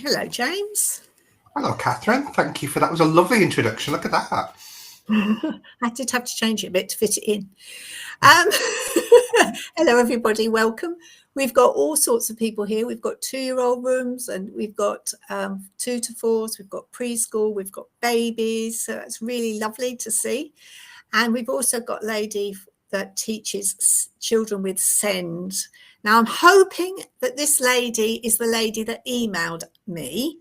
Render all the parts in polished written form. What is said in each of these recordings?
Hello, James. Hello, Catherine. Thank you for that. It was a lovely introduction. Look at that. I did have to change it a bit to fit it in. Hello, everybody. Welcome. We've got all sorts of people here. We've got 2-year-old rooms and we've got 2 to 4s. We've got preschool. We've got babies. So it's really lovely to see. And we've also got a lady that teaches children with SEND. Now, I'm hoping that this lady is the lady that emailed me,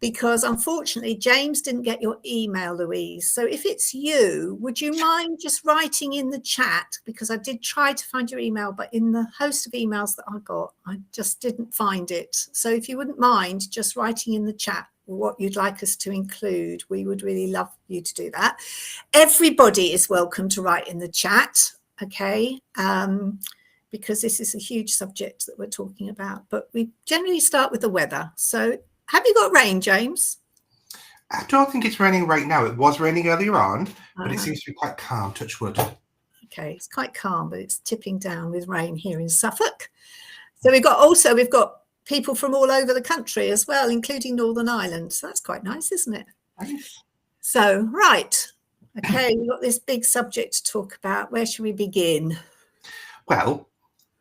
because unfortunately, James didn't get your email, Louise. So if it's you, would you mind just writing in the chat? Because I did try to find your email, but in the host of emails that I got, I just didn't find it. So if you wouldn't mind just writing in the chat what you'd like us to include, we would really love you to do that. Everybody is welcome to write in the chat, okay? Because this is a huge subject that we're talking about. But we generally start with the weather. So have you got rain, James? I don't think it's raining right now. It was raining earlier on, but it seems to be quite calm, touch wood. Okay, it's quite calm, but it's tipping down with rain here in Suffolk. So we've got people from all over the country as well, including Northern Ireland. So that's quite nice, isn't it? Nice. So, right. Okay, we've got this big subject to talk about. Where should we begin? Well,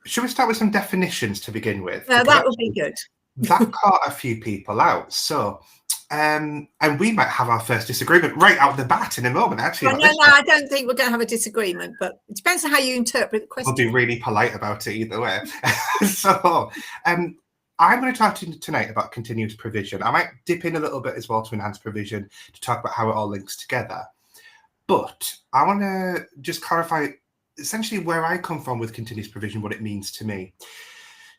should we start with some definitions to begin with? That would be good. That caught a few people out. So, and we might have our first disagreement right out the bat in a moment, actually. No, I don't think we're going to have a disagreement, but it depends on how you interpret the question. We'll be really polite about it either way. So, I'm going to talk to you tonight about continuous provision. I might dip in a little bit as well to enhanced provision to talk about how it all links together. But I want to just clarify essentially where I come from with continuous provision, what it means to me.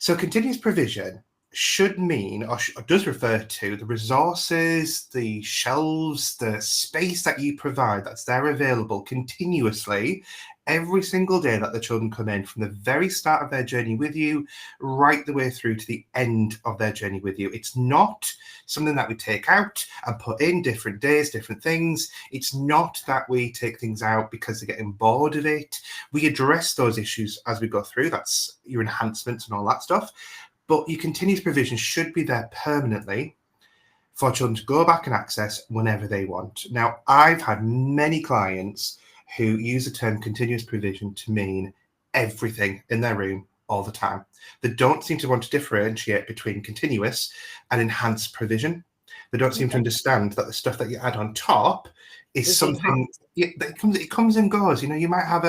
So continuous provision should mean, or does refer to, the resources, the shelves, the space that you provide that's there available continuously every single day that the children come in, from the very start of their journey with you right the way through to the end of their journey with you. It's not something that we take out and put in different days, different things. It's not that we take things out because they're getting bored of it. We address those issues as we go through. That's your enhancements and all that stuff. But your continuous provision should be there permanently for children to go back and access whenever they want. Now, I've had many clients who use the term continuous provision to mean everything in their room all the time. They don't seem to want to differentiate between continuous and enhanced provision. They don't seem to understand that the stuff that you add on top is something that it comes and goes. You know, you might have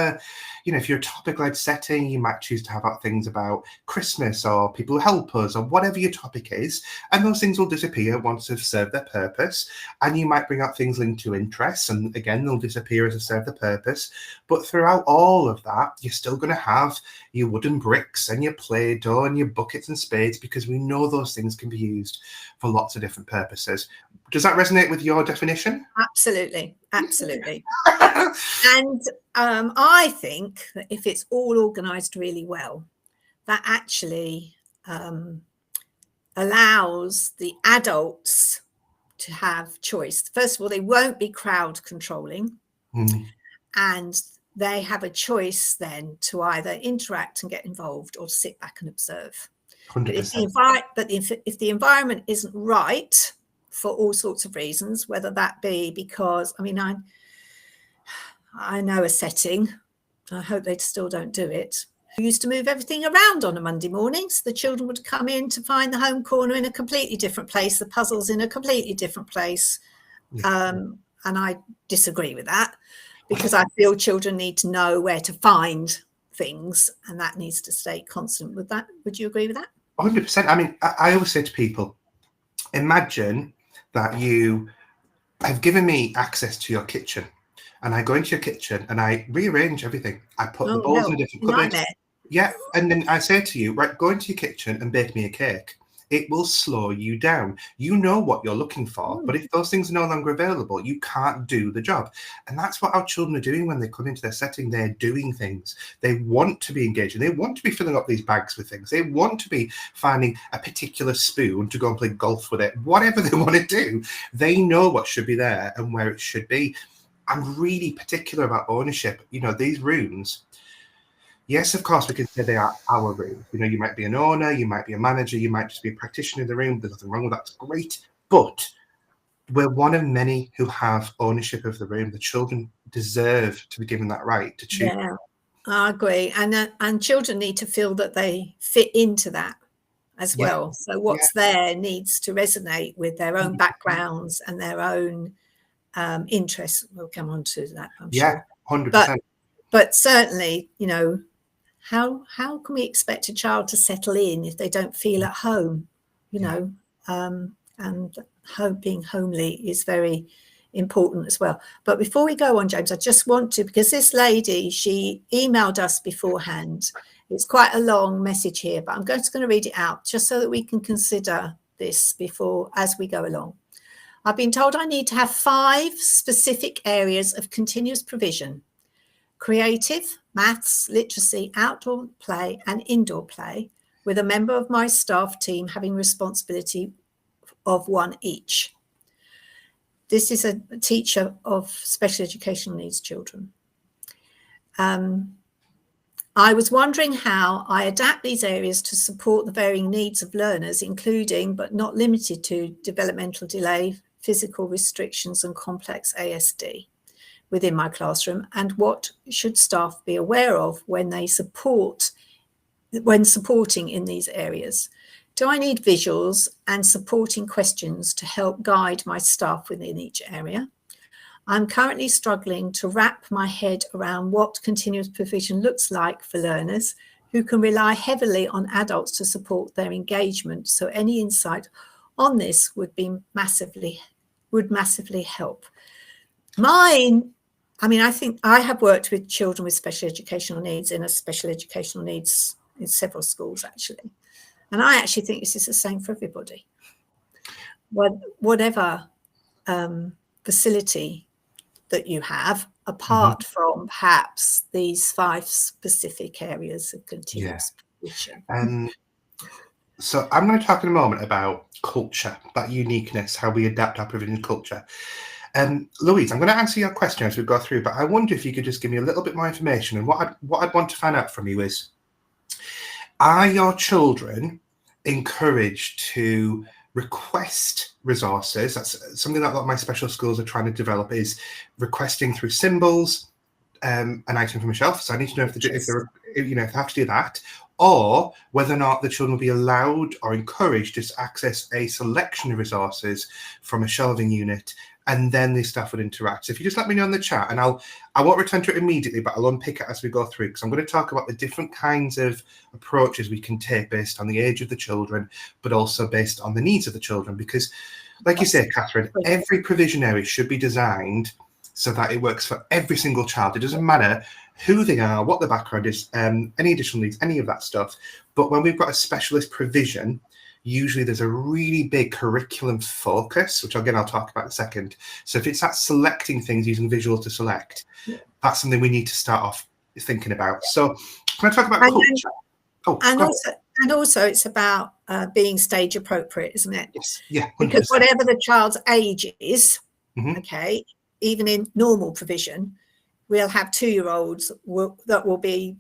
if you're a topic-led setting, you might choose to have things about Christmas or people who help us or whatever your topic is, and those things will disappear once they've served their purpose. And you might bring out things linked to interests, and again, they'll disappear as they've served the purpose. But throughout all of that, you're still going to have your wooden bricks and your Play-Doh and your buckets and spades, because we know those things can be used for lots of different purposes. Does that resonate with your definition? Absolutely. And I think that if it's all organised really well, that actually allows the adults to have choice. First of all, they won't be crowd controlling, and they have a choice then to either interact and get involved or sit back and observe. 100%. But if the environment isn't right, for all sorts of reasons, whether that be because, I know a setting, I hope they still don't do it. We used to move everything around on a Monday morning, so the children would come in to find the home corner in a completely different place, the puzzles in a completely different place. And I disagree with that, because I feel children need to know where to find things, and that needs to stay constant with that. Would you agree with that? 100%. I always say to people, imagine that you have given me access to your kitchen, and I go into your kitchen and I rearrange everything. I put the bowls in a different cupboard. Yeah, and then I say to you, right, go into your kitchen and bake me a cake. It will slow you down. You know what you're looking for, but if those things are no longer available, you can't do the job. And that's what our children are doing when they come into their setting. They're doing things. They want to be engaging. They want to be filling up these bags with things. They want to be finding a particular spoon to go and play golf with it. Whatever they want to do, they know what should be there and where it should be. I'm really particular about ownership. You know, these rooms, Yes, of course, we can say they are our room. You know, you might be an owner, you might be a manager, you might just be a practitioner in the room. There's nothing wrong with that. It's great. But we're one of many who have ownership of the room. The children deserve to be given that right to choose. Yeah, I agree. And children need to feel that they fit into that as well. So what's there needs to resonate with their own backgrounds and their own interests. We'll come on to that, I'm sure. 100%. But certainly, you know, how can we expect a child to settle in if they don't feel at home, you know? And being homely is very important as well. But before we go on, James, I just want to, because this lady, she emailed us beforehand. It's quite a long message here, but I'm just going to read it out just so that we can consider this as we go along. I've been told I need to have 5 specific areas of continuous provision: creative, maths, literacy, outdoor play and indoor play, with a member of my staff team having responsibility of 1 each. This is a teacher of special educational needs children. I was wondering how I adapt these areas to support the varying needs of learners, including but not limited to developmental delay, physical restrictions and complex ASD within my classroom, and what should staff be aware of when supporting in these areas. Do I need visuals and supporting questions to help guide my staff within each area? I'm currently struggling to wrap my head around what continuous provision looks like for learners who can rely heavily on adults to support their engagement. So any insight on this would massively help. Mine, I mean, I think I have worked with children with special educational needs in special educational needs in several schools, actually. And I actually think this is the same for everybody. Whatever facility that you have, apart from perhaps these 5 specific areas of continuous provision. So I'm going to talk in a moment about culture, that uniqueness, how we adapt our provision culture. Louise, I'm going to answer your question as we go through, but I wonder if you could just give me a little bit more information. And what I'd want to find out from you is, are your children encouraged to request resources? That's something that a lot of my special schools are trying to develop, is requesting through symbols an item from a shelf. So I need to know if they have to do that, or whether or not the children will be allowed or encouraged to access a selection of resources from a shelving unit, and then the staff would interact. So if you just let me know in the chat, and I won't return to it immediately, but I'll unpick it as we go through, because I'm going to talk about the different kinds of approaches we can take based on the age of the children, but also based on the needs of the children. Because, like you say, Catherine, every provision area should be designed so that it works for every single child. It doesn't matter who they are, what their background is, any additional needs, any of that stuff. But when we've got a specialist provision, usually there's a really big curriculum focus, which again I'll talk about in a second. So if it's that selecting things using visuals to select, that's something we need to start off thinking about. So can I talk about culture? And also it's about being stage appropriate, isn't it? Yes. Yeah. 100%. Because whatever the child's age is, okay, even in normal provision, we'll have 2-year-olds that will be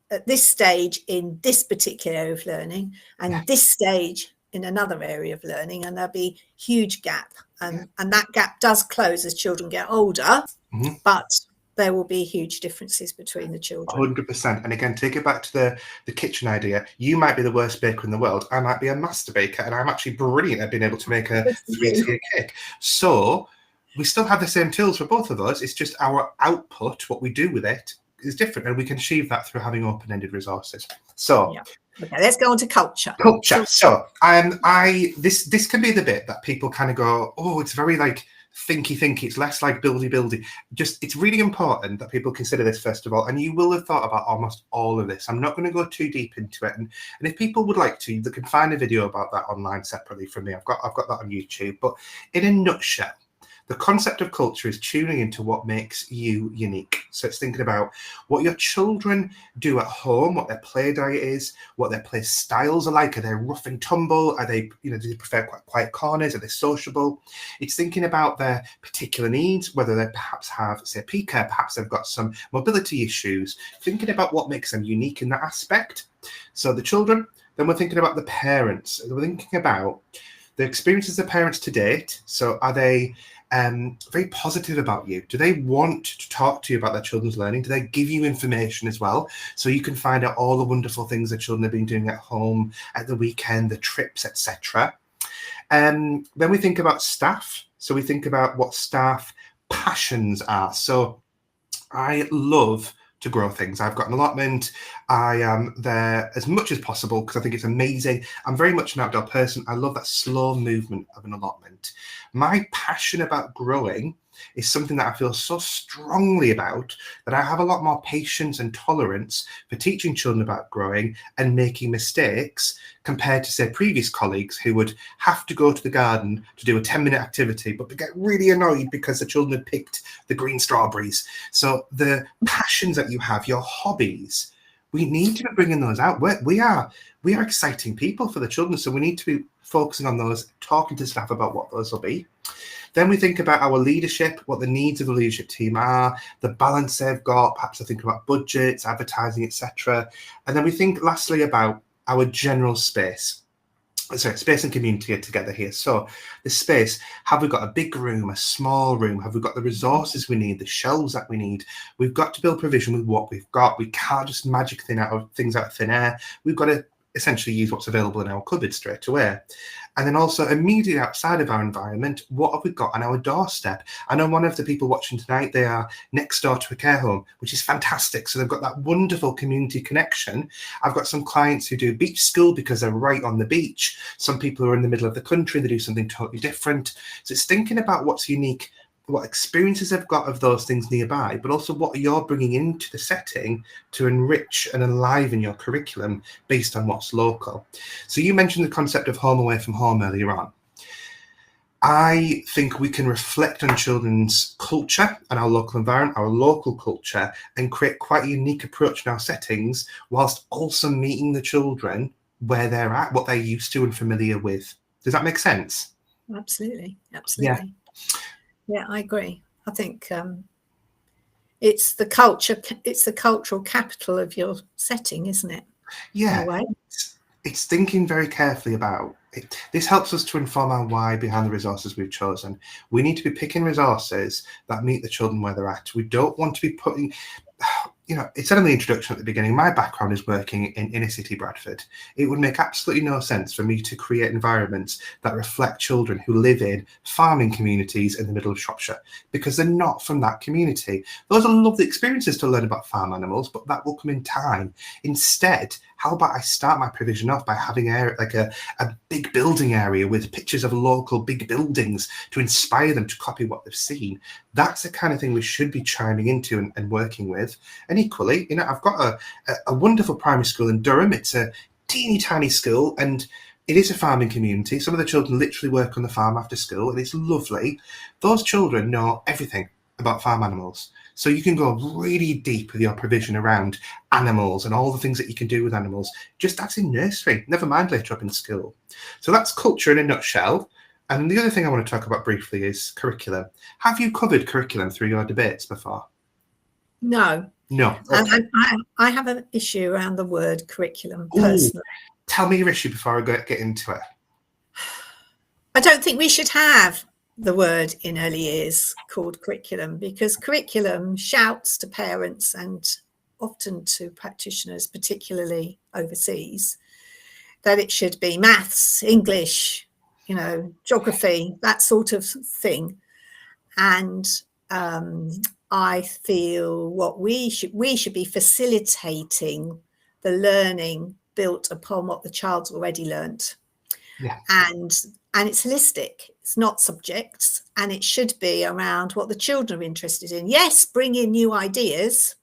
at this stage in this particular area of learning, and this stage in another area of learning, and there'll be huge gap, and that gap does close as children get older, but there will be huge differences between the children. 100%. And again, take it back to the kitchen idea. You might be the worst baker in the world. I might be a master baker, and I'm actually brilliant at being able to make a 3-tier cake. So we still have the same tools for both of us. It's just our output, what we do with it, is different, and we can achieve that through having open-ended resources. So okay, let's go on to culture. So this can be the bit that people kind of go, oh, it's very like thinky. It's less like buildy. Just, it's really important that people consider this first of all, and you will have thought about almost all of this. I'm not going to go too deep into it, and if people would like to, they can find a video about that online separately from me. I've got that on YouTube. But in a nutshell, The concept of culture is tuning into what makes you unique. So it's thinking about what your children do at home, what their play diet is, what their play styles are like. Are they rough and tumble? Are they, do they prefer quite quiet corners? Are they sociable? It's thinking about their particular needs, whether they perhaps have, say, PCA, perhaps they've got some mobility issues, thinking about what makes them unique in that aspect. So the children, then we're thinking about the parents. We're thinking about the experiences of parents to date. So are they very positive about you? Do they want to talk to you about their children's learning? Do they give you information as well, so you can find out all the wonderful things the children have been doing at home, at the weekend, the trips, etc.? Then we think about staff. So we think about what staff passions are. So I love to grow things. I've got an allotment. I am there as much as possible because I think it's amazing. I'm very much an outdoor person. I love that slow movement of an allotment. My passion about growing is something that I feel so strongly about that I have a lot more patience and tolerance for teaching children about growing and making mistakes compared to, say, previous colleagues who would have to go to the garden to do a 10-minute activity, but they get really annoyed because the children had picked the green strawberries. So the passions that you have, your hobbies, we need to be bringing those out. We are exciting people for the children, so we need to be focusing on those, talking to staff about what those will be. Then we think about our leadership, what the needs of the leadership team are, the balance they've got, perhaps I think about budgets, advertising, etc. And then we think lastly about our general space. Sorry, space and community are together here. So the space, have we got a big room, a small room? Have we got the resources we need, the shelves that we need? We've got to build provision with what we've got. We can't just magic things out of thin air. We've got to essentially use what's available in our cupboard straight away. And then also immediately outside of our environment, what have we got on our doorstep? I know one of the people watching tonight, they are next door to a care home, which is fantastic. So they've got that wonderful community connection. I've got some clients who do beach school because they're right on the beach. Some people who are in the middle of the country, they do something totally different. So it's thinking about what's unique, what experiences they've got of those things nearby, but also what you're bringing into the setting to enrich and enliven your curriculum based on what's local. So you mentioned the concept of home away from home earlier on. I think we can reflect on children's culture and our local environment, our local culture, and create quite a unique approach in our settings, whilst also meeting the children where they're at, what they're used to and familiar with. Does that make sense? Absolutely. Yeah. Yeah, I agree. I think it's the culture. It's the cultural capital of your setting, isn't it? Yeah. It's thinking very carefully about it. This helps us to inform our why behind the resources we've chosen. We need to be picking resources that meet the children where they're at. We don't want to be putting... it said in the introduction at the beginning, my background is working in inner city Bradford. It would make absolutely no sense for me to create environments that reflect children who live in farming communities in the middle of Shropshire, because they're not from that community. Those are lovely experiences to learn about farm animals, but that will come in time. Instead, how about I start my provision off by having a big building area with pictures of local big buildings to inspire them to copy what they've seen. That's the kind of thing we should be chiming into and working with. And equally, I've got a wonderful primary school in Durham. It's a teeny tiny school and it is a farming community. Some of the children literally work on the farm after school and it's lovely. Those children know everything about farm animals. So you can go really deep with your provision around animals and all the things that you can do with animals. Just that's in nursery, never mind later up in school. So that's culture in a nutshell. And the other thing I want to talk about briefly is curriculum. Have you covered curriculum through your debates before? No. No. Okay. I have an issue around the word curriculum personally. Ooh, tell me your issue before I get into it. I don't think we should have the word in early years called curriculum, because curriculum shouts to parents and often to practitioners, particularly overseas, that it should be maths, English, geography, that sort of thing. And I feel what we should be facilitating the learning built upon what the child's already learnt. Yeah. And it's holistic. It's not subjects, and it should be around what the children are interested in. Yes, bring in new ideas.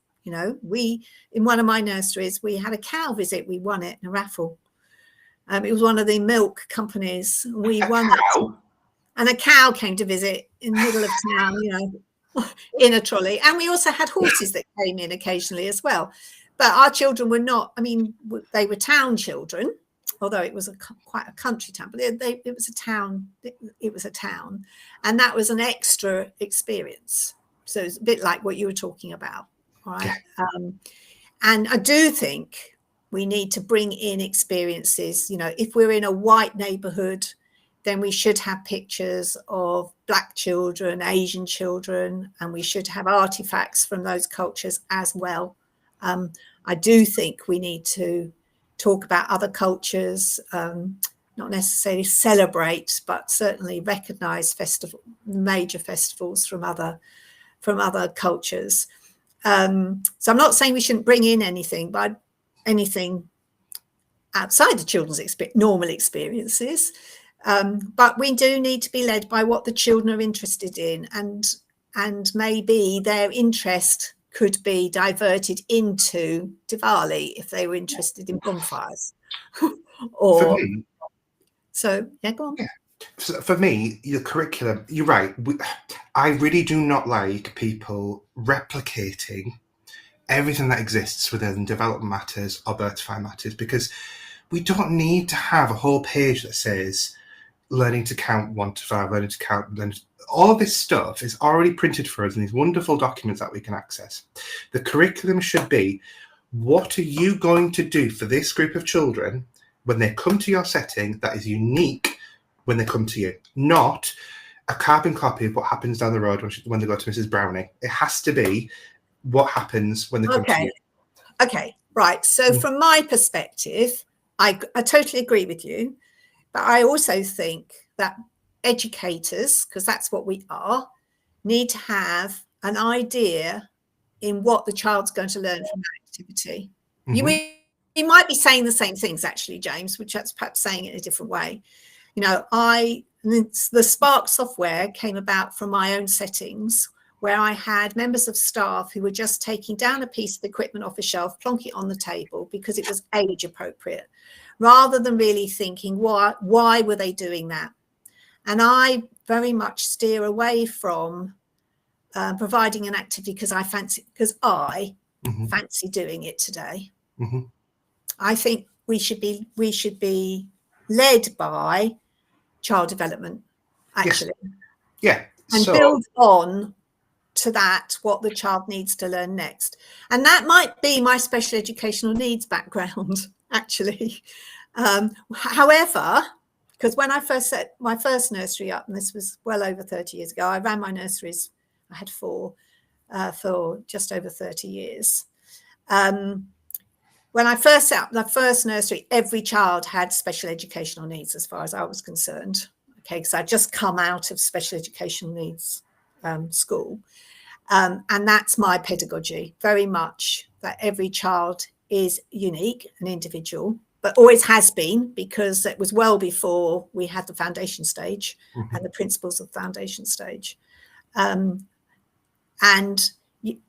We, in one of my nurseries, we had a cow visit. We won it in a raffle. It was one of the milk companies. We won it. And a cow came to visit in the middle of town, you know, in a trolley. And we also had horses that came in occasionally as well. But our children were not, I mean, they were town children, although it was quite a country town, but it was a town. It was a town, and that was an extra experience. So it's a bit like what you were talking about, right? Yeah. And I do think we need to bring in experiences. You know, if we're in a white neighborhood, then we should have pictures of Black children, Asian children, and we should have artifacts from those cultures as well. I do think we need to talk about other cultures, not necessarily celebrate, but certainly recognise major festivals from other cultures. So I'm not saying we shouldn't bring in anything outside the children's normal experiences, but we do need to be led by what the children are interested in, and maybe their interest could be diverted into Diwali if they were interested in bonfires. Or for me, so yeah, go on. Yeah. So for me, your curriculum, you're right. I really do not like people replicating everything that exists within development matters or birth to five matters, because we don't need to have a whole page that says learning to count 1 to 5, learning to count. All of this stuff is already printed for us in these wonderful documents that we can access. The curriculum should be, what are you going to do for this group of children when they come to your setting that is unique when they come to you? Not a carbon copy of what happens down the road when they go to Mrs. Brownie. It has to be what happens when they come to you. Okay, right. So from my perspective, I totally agree with you. But I also think that educators, because that's what we are, need to have an idea in what the child's going to learn from that activity. Mm-hmm. You might be saying the same things, actually, James, which that's perhaps saying it in a different way. You know, the Spark software came about from my own settings, where I had members of staff who were just taking down a piece of equipment off a shelf, plonk it on the table because it was age appropriate, rather than really thinking, why were they doing that? And I very much steer away from providing an activity because I fancy doing it today. Mm-hmm. I think we should be led by child development, actually. Yeah. And build on to that what the child needs to learn next. And that might be my special educational needs background, actually. However, because when I first set my first nursery up, and this was well over 30 years ago, I ran my nurseries, I had 4 for just over 30 years. When I first set up the first nursery, every child had special educational needs as far as I was concerned. Okay, because I'd just come out of special educational needs school. And that's my pedagogy, very much that every child is unique and individual, but always has been, because it was well before we had the foundation stage and the principles of the foundation stage. And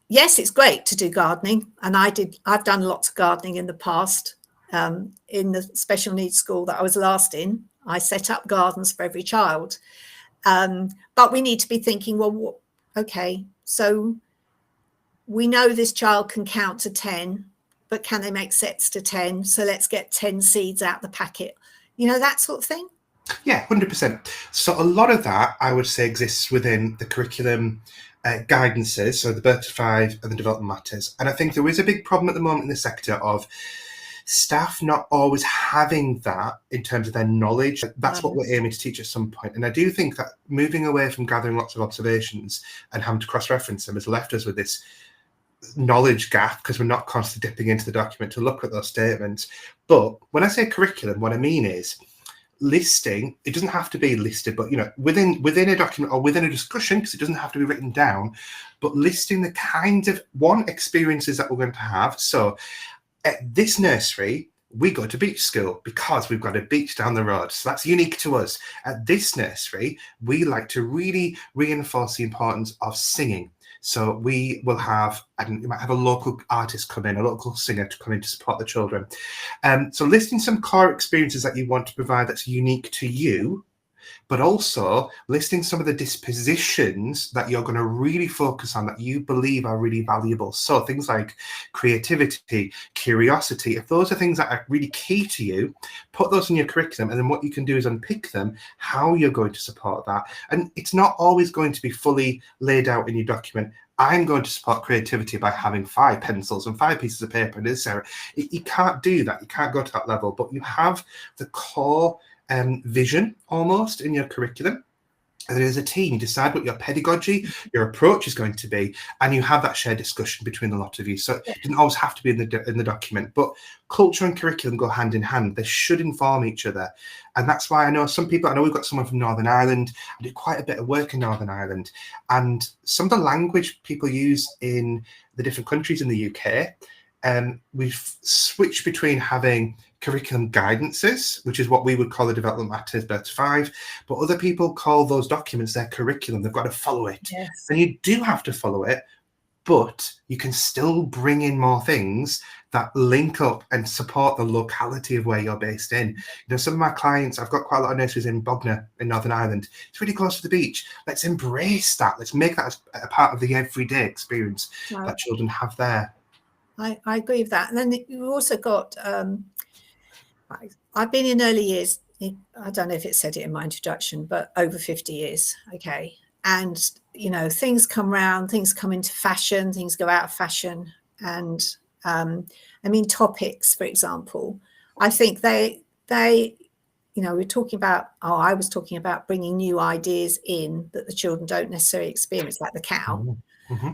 yes, it's great to do gardening. And I've done lots of gardening in the past. In the special needs school that I was last in, I set up gardens for every child. But we need to be thinking, well, okay, so we know this child can count to 10, but can they make sets to 10? So let's get 10 seeds out the packet, you know, that sort of thing. Yeah, 100%. So a lot of that, I would say, exists within the curriculum guidances, so the birth to 5 and the development matters. And I think there is a big problem at the moment in the sector of staff not always having that in terms of their knowledge. That's what we're aiming to teach at some point. And I do think that moving away from gathering lots of observations and having to cross-reference them has left us with this knowledge gap, because we're not constantly dipping into the document to look at those statements. But when I say curriculum, what I mean is listing. It doesn't have to be listed, but, you know, within a document or within a discussion, because it doesn't have to be written down, but listing the kind of experiences that we're going to have. So at this nursery, we go to beach school because we've got a beach down the road. So that's unique to us. At this nursery, we like to really reinforce the importance of singing. So we will have, you might have a local artist come in, a local singer to come in to support the children. So listing some core experiences that you want to provide that's unique to you, but also listing some of the dispositions that you're going to really focus on that you believe are really valuable. So things like creativity, curiosity, if those are things that are really key to you, put those in your curriculum, and then what you can do is unpick them, how you're going to support that. And it's not always going to be fully laid out in your document. I'm going to support creativity by having 5 pencils and 5 pieces of paper in this area. You can't do that. You can't go to that level, but you have the core vision almost in your curriculum. And then as a team, you decide what your pedagogy, your approach is going to be, and you have that shared discussion between a lot of you. So it doesn't always have to be in the document, but culture and curriculum go hand in hand. They should inform each other. And that's why I know we've got someone from Northern Ireland. I did quite a bit of work in Northern Ireland. And some of the language people use in the different countries in the UK, we've switched between having curriculum guidances, which is what we would call the development matters birth to 5, but other people call those documents their curriculum. They've got to follow it. Yes. And you do have to follow it, but you can still bring in more things that link up and support the locality of where you're based in. You know, some of my clients, I've got quite a lot of nurseries in Bognor in Northern Ireland. It's really close to the beach. Let's embrace that. Let's make that a part of the everyday experience that children have there. I agree with that. And then you've also got, I've been in early years, I don't know if it said it in my introduction, but over 50 years, okay. And, you know, things come round, things come into fashion, things go out of fashion. And I mean, topics, for example, I think they, you know, I was talking about bringing new ideas in that the children don't necessarily experience, like the cow. Mm-hmm.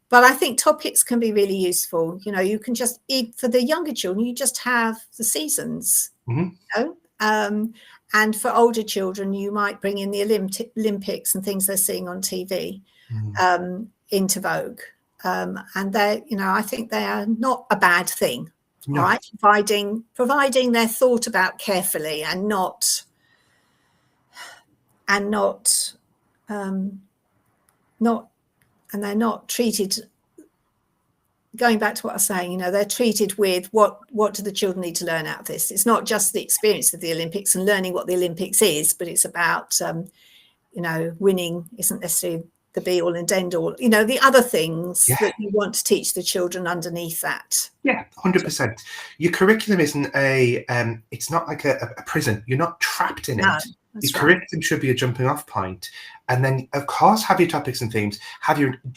But I think topics can be really useful. You know, you can just, for the younger children, you just have the seasons, Mm-hmm. you know? And for older children, you might bring in the Olympics and things they're seeing on TV into vogue. And they, you know, I think they are not a bad thing, right? Providing they're thought about carefully and they're not treated, going back to what I was saying, you know, they're treated with what do the children need to learn out of this? It's not just the experience of the Olympics and learning what the Olympics is, but it's about, you know, winning isn't necessarily the be all and end all, you know, the other things that you want to teach the children underneath that. Yeah, 100%. Your curriculum isn't it's not like a prison. You're not trapped in it. Your curriculum should be a jumping off point. And then, of course, have your topics and themes.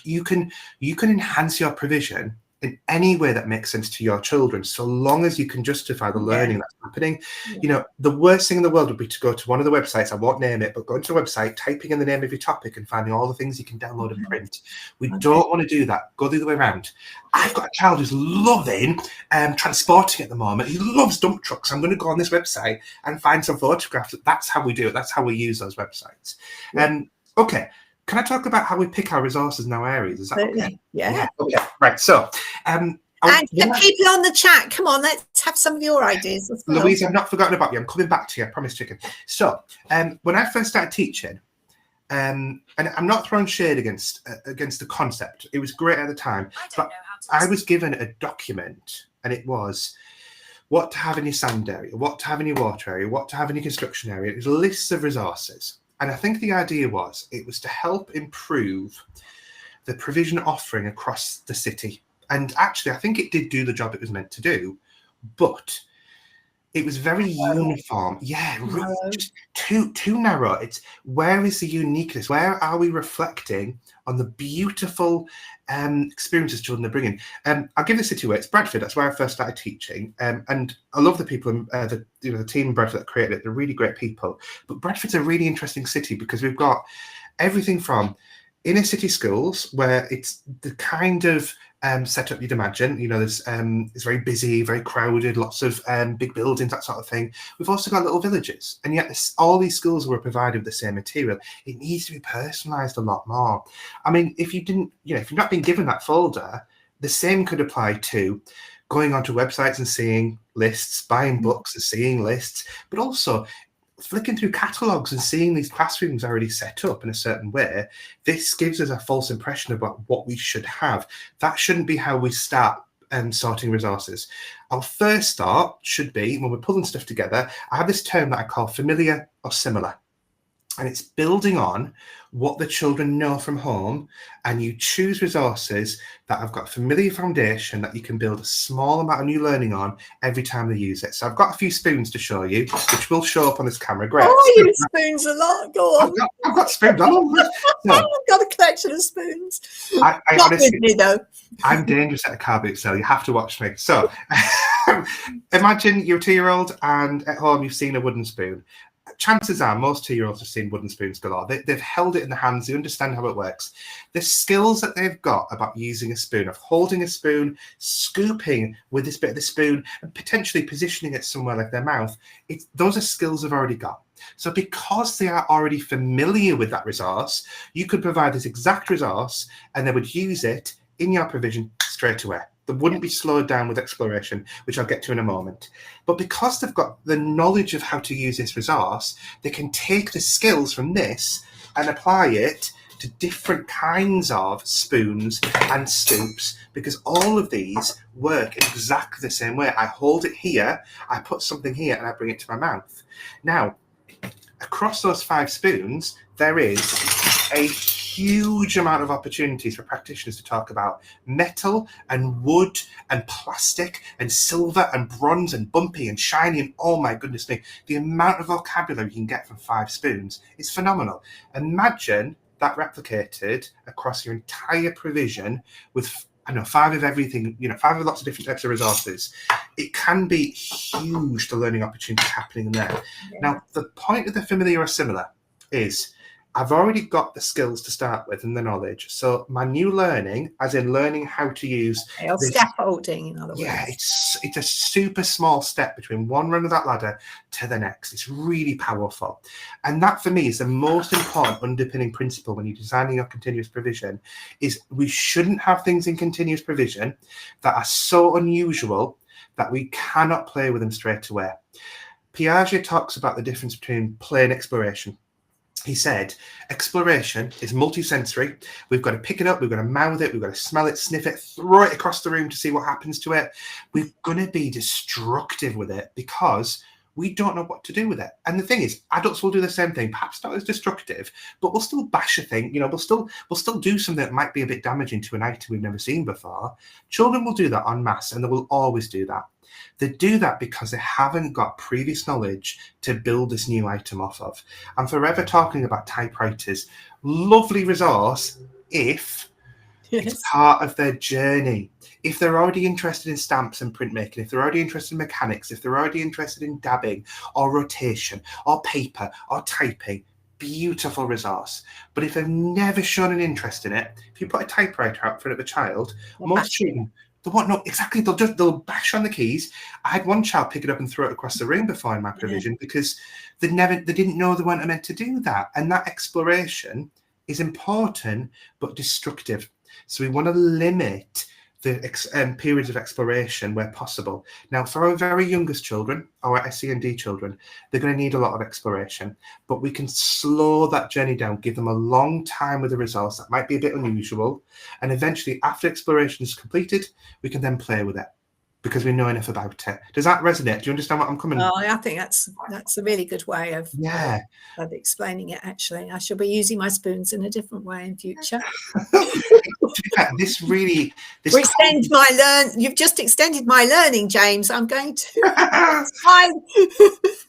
You can enhance your provision in any way that makes sense to your children, so long as you can justify the learning that's happening. You know, the worst thing in the world would be to go to one of the websites, I won't name it, but go into the website, typing in the name of your topic and finding all the things you can download and print. We don't want to do that. Go the other way around. I've got a child who's loving transporting at the moment. He loves dump trucks. I'm going to go on this website and find some photographs. That's how we do it. That's how we use those websites. Okay. Can I talk about how we pick our resources in our areas? Is that okay? Yeah. Okay. Right. So, and people on the chat, come on, let's have some of your ideas as well. Louise, I've not forgotten about you. I'm coming back to you. I promise, chicken. So, when I first started teaching, and I'm not throwing shade against the concept. It was great at the time, but I was given a document, and it was what to have in your sand area, what to have in your water area, what to have in your construction area. It was lists of resources. And I think the idea was to help improve the provision offering across the city. And actually, I think it did do the job it was meant to do, but it was very uniform. Yeah, just too narrow. It's where is the uniqueness? Where are we reflecting on the beautiful experiences children are bringing? I'll give the city away. It's Bradford. That's where I first started teaching. And I love the people, the team in Bradford that created it. They're really great people. But Bradford's a really interesting city because we've got everything from inner city schools, where it's the kind of setup you'd imagine. You know, there's it's very busy, very crowded, lots of big buildings, that sort of thing. We've also got little villages, and yet all these schools were provided with the same material. It needs to be personalised a lot more. I mean, if you've not been given that folder, the same could apply to going onto websites and seeing lists, buying books and seeing lists, but also flicking through catalogues and seeing these classrooms already set up in a certain way. This gives us a false impression about what we should have. That shouldn't be how we start sorting resources. Our first start should be, when we're pulling stuff together, I have this term that I call familiar or similar. And it's building on what the children know from home, and you choose resources that have got a familiar foundation that you can build a small amount of new learning on every time they use it. So I've got a few spoons to show you, which will show up on this camera. Great. Oh, I use spoons a lot. Go on. I've got spoons all over. So, I've got a collection of spoons. I Not honestly, with me though. I'm dangerous at a car boot sale. You have to watch me. So imagine you're a 2-year-old and at home you've seen a wooden spoon. Chances are most 2-year-olds have seen wooden spoons galore. They've held it in their hands. They understand how it works. The skills that they've got about using a spoon, of holding a spoon, scooping with this bit of the spoon, and potentially positioning it somewhere like their mouth, those are skills they've already got. So because they are already familiar with that resource, you could provide this exact resource and they would use it in your provision straight away. They wouldn't be slowed down with exploration, which I'll get to in a moment. But because they've got the knowledge of how to use this resource, they can take the skills from this and apply it to different kinds of spoons and scoops, because all of these work exactly the same way. I hold it here, I put something here, and I bring it to my mouth. Now, across those 5 spoons, there is a huge amount of opportunities for practitioners to talk about metal and wood and plastic and silver and bronze and bumpy and shiny, and oh my goodness me, the amount of vocabulary you can get from 5 spoons is phenomenal. Imagine that replicated across your entire provision with 5 of everything, 5 of lots of different types of resources. It can be huge, the learning opportunities happening there. Yeah. Now, the point of the familiar or similar is I've already got the skills to start with and the knowledge. So my new learning, as in learning how to use scaffolding, in other words. Yeah, it's a super small step between one rung of that ladder to the next. It's really powerful. And that for me is the most important underpinning principle when you're designing your continuous provision, is we shouldn't have things in continuous provision that are so unusual that we cannot play with them straight away. Piaget talks about the difference between play and exploration. He said, exploration is multisensory. We've got to pick it up, we've got to mouth it, we've got to smell it, sniff it, throw it across the room to see what happens to it. We're going to be destructive with it because we don't know what to do with it. And the thing is, adults will do the same thing, perhaps not as destructive, but we'll still bash a thing. We'll still do something that might be a bit damaging to an item we've never seen before. Children will do that en masse, and they will always do that. They do that because they haven't got previous knowledge to build this new item off of. I'm forever talking about typewriters. Lovely resource if it's part of their journey. If they're already interested in stamps and printmaking, if they're already interested in mechanics, if they're already interested in dabbing or rotation or paper or typing, beautiful resource. But if they've never shown an interest in it, if you put a typewriter out in front of a child, most children, they won't know exactly. They'll bash on the keys. I had one child pick it up and throw it across the room before in my provision because they didn't know they weren't meant to do that. And that exploration is important but destructive. So we want to limit the periods of exploration where possible. Now, for our very youngest children, our SEND children, they're going to need a lot of exploration, but we can slow that journey down, give them a long time with a resource that might be a bit unusual, and eventually, after exploration is completed, we can then play with it because we know enough about it. Does that resonate? Do you understand what I'm coming? Oh, I think that's a really good way of explaining it. Actually, I shall be using my spoons in a different way in future. You've just extended my learning, James. I'm going to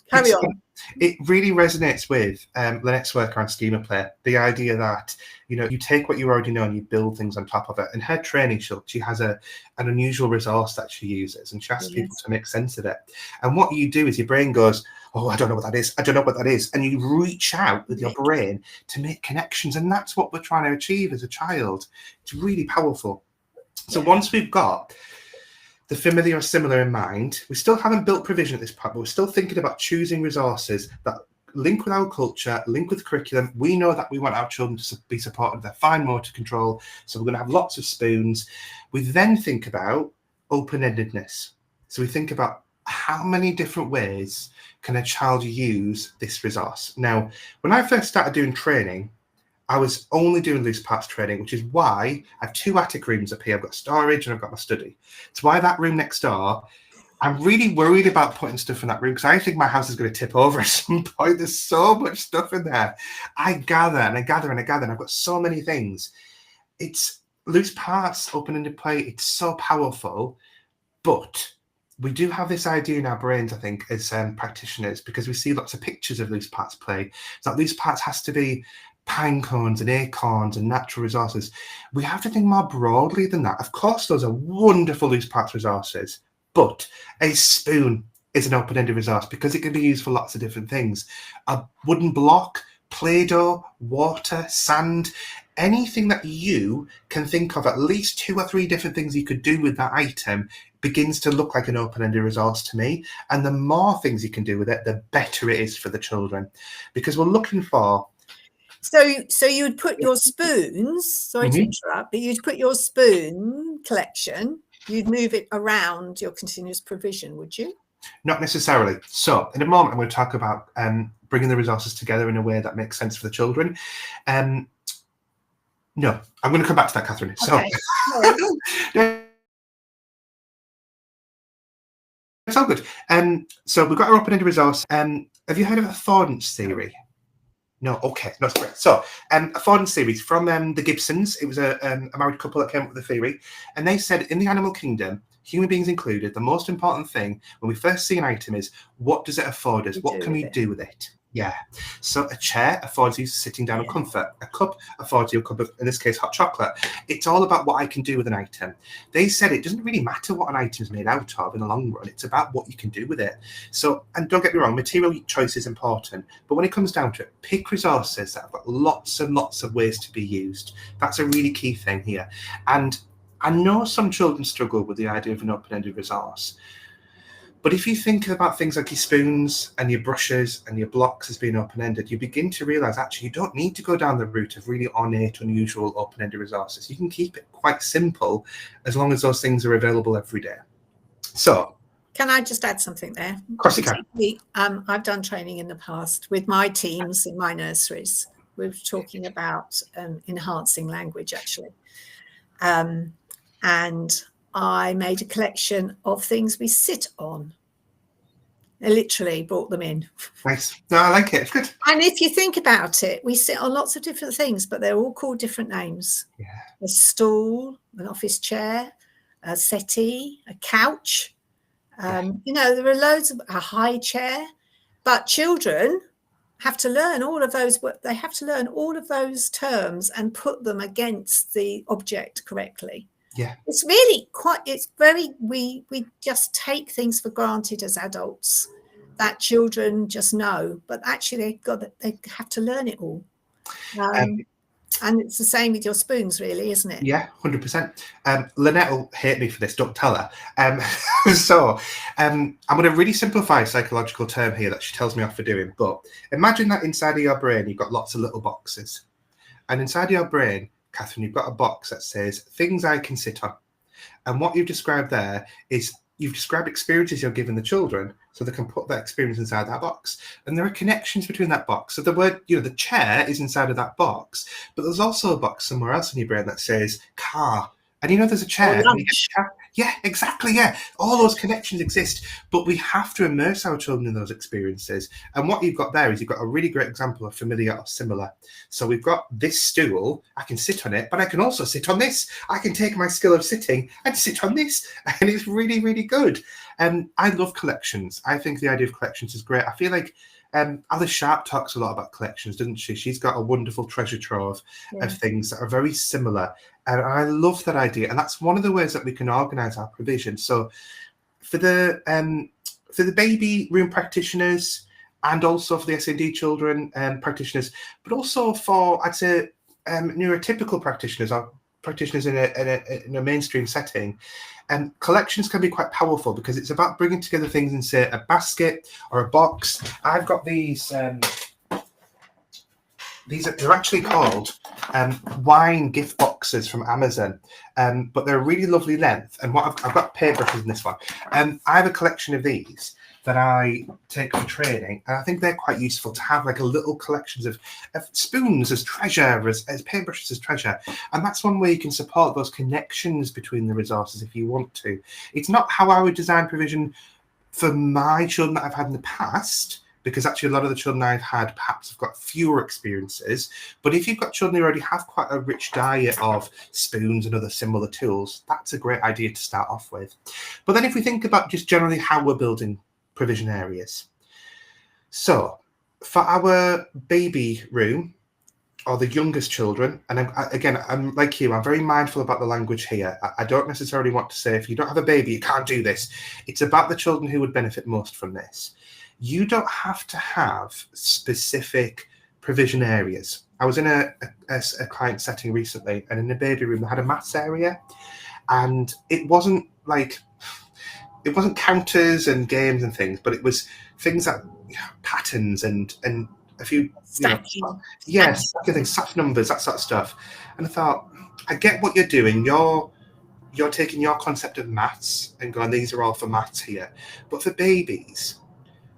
carry on. It really resonates with Lynette's work on schema play. The idea that you take what you already know and you build things on top of it. In her training, she has an unusual resource that she uses, and she asks people to make sense of it. And what you do is your brain goes, "Oh, I don't know what that is. I don't know what that is," and you reach out with your brain to make connections, and that's what we're trying to achieve as a child. It's really powerful. So once we've got the familiar or similar in mind, we still haven't built provision at this point, but we're still thinking about choosing resources that link with our culture, link with curriculum. We know that we want our children to be supported with their fine motor control, so we're going to have lots of spoons. We then think about open-endedness. So we think about how many different ways can a child use this resource. Now, when I first started doing training, I was only doing loose parts training, which is why I have 2 attic rooms up here. I've got storage and I've got my study. It's why that room next door I'm really worried about putting stuff in that room because I think my house is going to tip over at some point. There's so much stuff in there. I gather and I gather and I gather, and I've got so many things. It's loose parts, open-ended play. It's so powerful, but we do have this idea in our brains, I think, as practitioners, because we see lots of pictures of loose parts play. So that loose parts has to be pine cones and acorns and natural resources. We have to think more broadly than that. Of course, those are wonderful loose parts resources, but a spoon is an open-ended resource because it can be used for lots of different things. A wooden block, Play-Doh, water, sand, anything that you can think of, at least 2 or 3 different things you could do with that item begins to look like an open-ended resource to me. And the more things you can do with it, the better it is for the children, because we're looking for... So you would put your spoons, sorry to interrupt, but you'd put your spoon collection, you'd move it around your continuous provision, would you? Not necessarily. So in a moment, I'm going to talk about bringing the resources together in a way that makes sense for the children. No, I'm going to come back to that, Catherine. Okay. So it's all good. So we've got our open-ended resource. Have you heard of affordance theory? No, okay, no, sorry. So, affordance theory from the Gibsons. It was a married couple that came up with the theory, and they said in the animal kingdom, human beings included, the most important thing when we first see an item is what does it afford us? What can we do with it? Yeah. So a chair affords you sitting down and comfort. A cup affords you a cup of, in this case, hot chocolate. It's all about what I can do with an item. They said it doesn't really matter what an item is made out of in the long run. It's about what you can do with it. So, and don't get me wrong, material choice is important. But when it comes down to it, pick resources that have got lots and lots of ways to be used. That's a really key thing here. And I know some children struggle with the idea of an open-ended resource. But if you think about things like your spoons and your brushes and your blocks as being open-ended, you begin to realise actually you don't need to go down the route of really ornate, unusual open-ended resources. You can keep it quite simple as long as those things are available every day. So, can I just add something there? Of course you can. I've done training in the past with my teams in my nurseries. We were talking about enhancing language, actually. And I made a collection of things we sit on. I literally brought them in. Nice. No, I like it. It's good. And if you think about it, we sit on lots of different things, but they're all called different names. Yeah. A stool, an office chair, a settee, a couch. You know, there are loads of a high chair, but children have to learn all of those. They have to learn all of those terms and put them against the object correctly. Yeah, it's really quite. It's very. We just take things for granted as adults that children just know, but actually they have to learn it all. And it's the same with your spoons, really, isn't it? Yeah, 100%. Lynette will hate me for this, don't tell her. So I'm going to really simplify a psychological term here that she tells me off for doing. But imagine that inside of your brain, you've got lots of little boxes. And inside of your brain, Catherine, you've got a box that says things I can sit on. And what you've described there is you've described experiences you're giving the children so they can put that experience inside that box. And there are connections between that box. So the word, the chair is inside of that box, but there's also a box somewhere else in your brain that says car. And there's a chair. Yeah, exactly. Yeah. All those connections exist, but we have to immerse our children in those experiences. And what you've got there is you've got a really great example of familiar or similar. So we've got this stool, I can sit on it, but I can also sit on this. I can take my skill of sitting and sit on this. And it's really, really good. I love collections. I think the idea of collections is great. I feel like Alice Sharp talks a lot about collections, doesn't she? She's got a wonderful treasure trove of things that are very similar. And I love that idea. And that's one of the ways that we can organise our provision. So for the baby room practitioners and also for the SND children practitioners, but also for, I'd say, neurotypical practitioners or practitioners in a mainstream setting, collections can be quite powerful because it's about bringing together things in, say, a basket or a box. I've got these. They're actually called wine gift boxes from Amazon, but they're a really lovely length. And what I've got paintbrushes in this one. I have a collection of these that I take for training, and I think they're quite useful to have, like a little collections of spoons as treasure, as paintbrushes as treasure. And that's one way you can support those connections between the resources if you want to. It's not how I would design provision For my children that I've had in the past, because actually a lot of the children I've had perhaps have got fewer experiences, but if you've got children who already have quite a rich diet of spoons and other similar tools, that's a great idea to start off with. But then if we think about just generally how we're building provision areas. So for our baby room, or the youngest children, and I'm like you, I'm very mindful about the language here. I don't necessarily want to say, if you don't have a baby, you can't do this. It's about the children who would benefit most from this. You don't have to have specific provision areas. I was in a client setting recently, and in the baby room, they had a maths area, and it wasn't counters and games and things, but it was things that, patterns and a few Stacking. Yes, sat numbers, that sort of stuff. And I thought, I get what you're doing. You're taking your concept of maths and going, these are all for maths here. But for babies,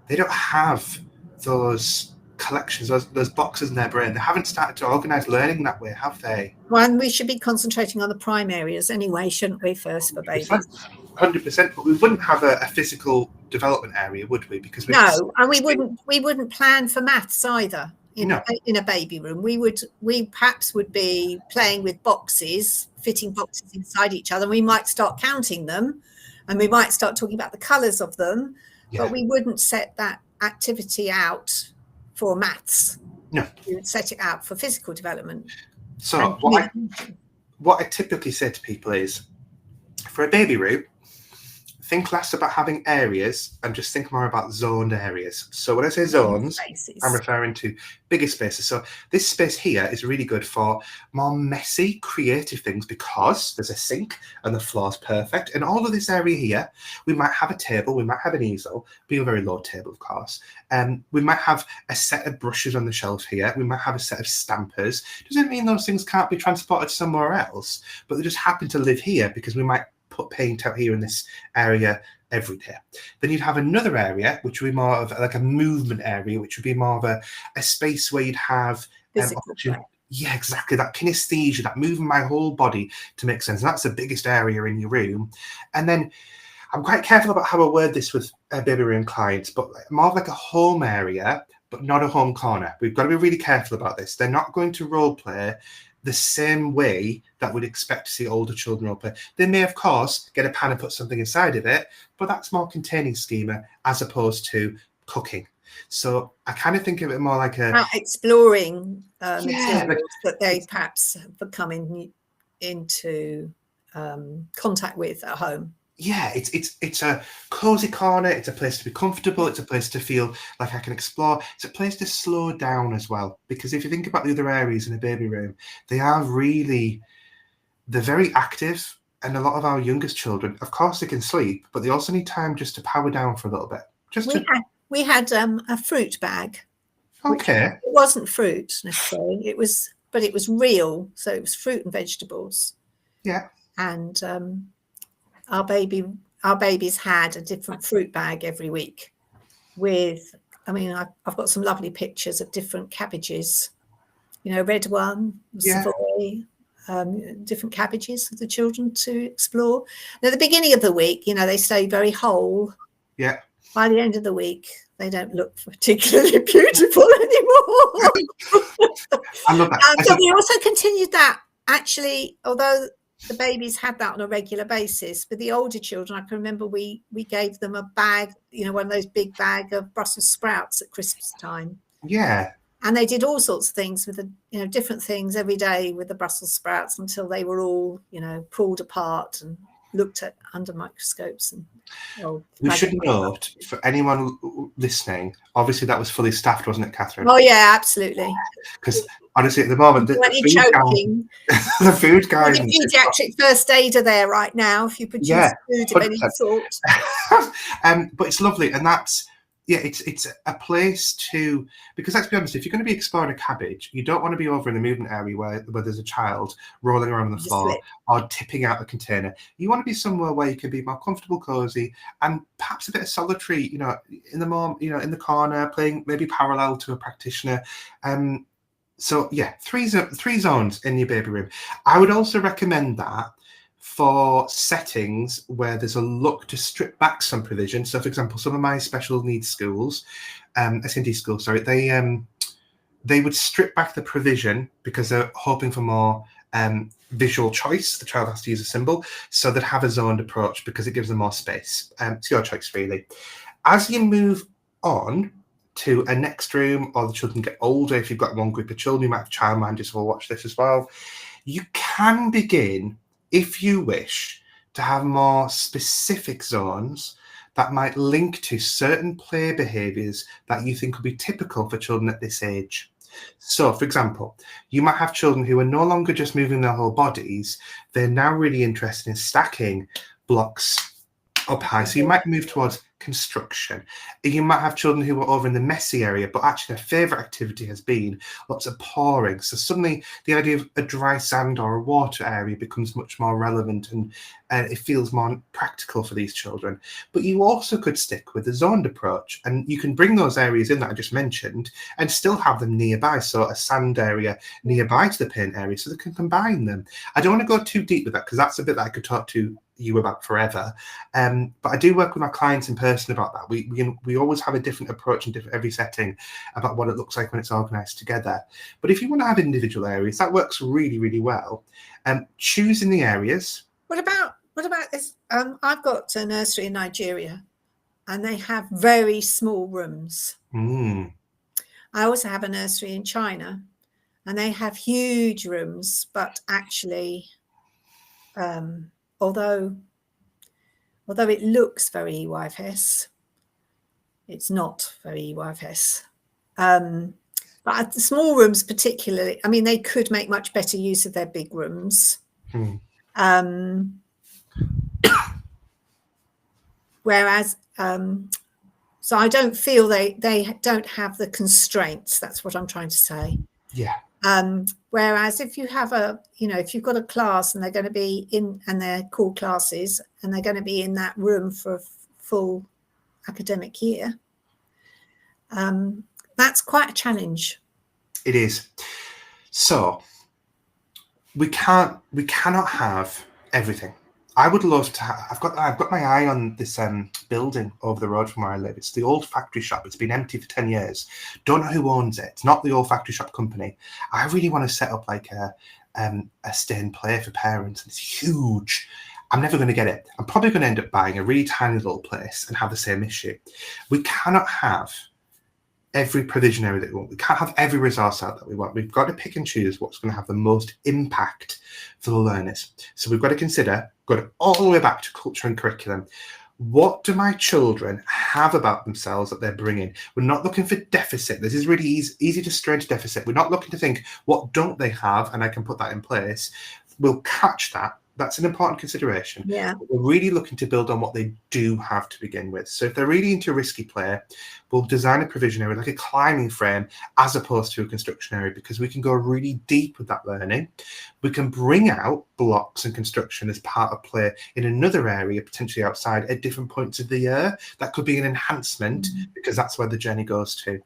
they don't have those collections, those boxes in their brain. They haven't started to organise learning that way, have they? Well, and we should be concentrating on the prime areas anyway, shouldn't we, first for babies? 100%, but we wouldn't have a physical development area, would we? Because and we wouldn't plan for maths either. In a baby room, we perhaps would be playing with boxes, fitting boxes inside each other. We might start counting them, and we might start talking about the colours of them, but we wouldn't set that activity out for maths. No, we would set it out for physical development. So what I typically say to people is, for a baby room, think less about having areas and just think more about zoned areas. So when I say zones, spaces, I'm referring to bigger spaces. So this space here is really good for more messy, creative things because there's a sink and the floor's perfect. And all of this area here, we might have a table, we might have an easel, be a very low table, of course. We might have a set of brushes on the shelf here. We might have a set of stampers. Doesn't mean those things can't be transported somewhere else, but they just happen to live here because we might put paint out here in this area every day. Then you'd have another area which would be more of like a movement area, which would be more of a space where you'd have yeah, exactly, that kinesthesia, that moving my whole body to make sense. And that's the biggest area in your room. And then I'm quite careful about how I word this with baby room clients, but more of like a home area, but not a home corner. We've got to be really careful about this. They're not going to role play the same way that we'd expect to see older children role play. They may, of course, get a pan and put something inside of it, but that's more containing schema as opposed to cooking. So I kind of think of it more like exploring materials that they perhaps have come into contact with at home. Yeah, it's a cozy corner. It's a place to be comfortable. It's a place to feel like I can explore. It's a place to slow down as well. Because if you think about the other areas in a baby room, they're very active. And a lot of our youngest children, of course, they can sleep, but they also need time just to power down for a little bit. We had a fruit bag. Okay. It wasn't fruit necessarily. But it was real. So it was fruit and vegetables. Yeah. And our babies had a different fruit bag every week I've got some lovely pictures of different cabbages, red one, Savoy, different cabbages for the children to explore. Now, at the beginning of the week, they stay very whole. Yeah. By the end of the week, they don't look particularly beautiful anymore. I love that. So we also continued that, actually, although the babies had that on a regular basis. But the older children, I can remember we gave them a bag, one of those big bag of Brussels sprouts at Christmas time. Yeah. And they did all sorts of things with different things every day with the Brussels sprouts until they were all, pulled apart and looked at under microscopes. And we should note, for anyone listening, obviously that was fully staffed, wasn't it, Catherine? Oh yeah, absolutely. Because honestly, at the moment, the food guys, the paediatric first aid are there right now if you produce food of any sort. But it's lovely, and that's it's a place to, because let's be honest, if you're going to be exploring a cabbage, you don't want to be over in the movement area where there's a child rolling around on the floor or tipping out a container. You want to be somewhere where you can be more comfortable, cozy, and perhaps a bit of solitary, in the corner, playing maybe parallel to a practitioner. So yeah, three zones in your baby room. I would also recommend that for settings where there's a look to strip back some provision. So, for example, some of my special needs schools, SND schools, sorry, they would strip back the provision because they're hoping for more visual choice. The child has to use a symbol, so they'd have a zoned approach because it gives them more space. It's your choice, really. As you move on to a next room, or the children get older, if you've got one group of children, you might have childminders who will watch this as well. You can begin, if you wish, to have more specific zones that might link to certain play behaviours that you think will be typical for children at this age. So, for example, you might have children who are no longer just moving their whole bodies, they're now really interested in stacking blocks up high. So you might move towards construction. You might have children who are over in the messy area, but actually their favourite activity has been lots of pouring. So suddenly the idea of a dry sand or a water area becomes much more relevant, and it feels more practical for these children. But you also could stick with the zoned approach, and you can bring those areas in that I just mentioned and still have them nearby. So a sand area nearby to the paint area, so they can combine them. I don't want to go too deep with that because that's a bit that I could talk to you about forever, but I do work with my clients in person about that. We always have a different approach in every setting about what it looks like when it's organized together. But if you want to have individual areas, that works really, really well. Choosing the areas. What about this? I've got a nursery in Nigeria, and they have very small rooms. I also have a nursery in China, and they have huge rooms, but actually, although it looks very EYFS, it's not very EYFS. But the small rooms particularly, I mean, they could make much better use of their big rooms. Whereas, so I don't feel they don't have the constraints. That's what I'm trying to say. Yeah. Whereas if you have if you've got a class and they're going to be in, and they're core classes, and they're going to be in that room for a full academic year, that's quite a challenge. It is. So we cannot have everything. I would love to have, I've got my eye on this building over the road from where I live. It's the old factory shop. It's been empty for 10 years. Don't know who owns it. It's not the old factory shop company. I really want to set up like a stay and play for parents. It's huge. I'm never going to get it. I'm probably going to end up buying a really tiny little place and have the same issue. We cannot have every provision area that we want. We can't have every resource out that we want. We've got to pick and choose what's going to have the most impact for the learners. So we've got to consider, going all the way back to culture and curriculum, what do my children have about themselves that they're bringing? We're not looking for deficit. This is really easy to stray into deficit. We're not looking to think, what don't they have? And I can put that in place. We'll catch that. That's an important consideration. Yeah. We're really looking to build on what they do have to begin with. So if they're really into risky play, we'll design a provision area like a climbing frame as opposed to a construction area, because we can go really deep with that learning. We can bring out blocks and construction as part of play in another area, potentially outside at different points of the year. That could be an enhancement because that's where the journey goes to.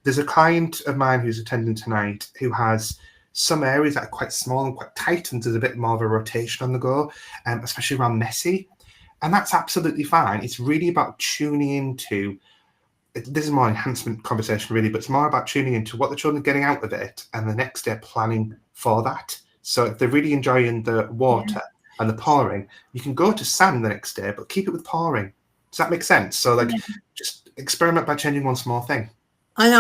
There's a client of mine who's attending tonight who has some areas that are quite small and quite tight, and there's a bit more of a rotation on the go, especially around messy. And that's absolutely fine. It's really about tuning into, this is more enhancement conversation really, but it's more about tuning into what the children are getting out of it and the next day planning for that. So if they're really enjoying the water and the pouring, you can go to sand the next day, but keep it with pouring. Does that make sense? So like just experiment by changing one small thing. And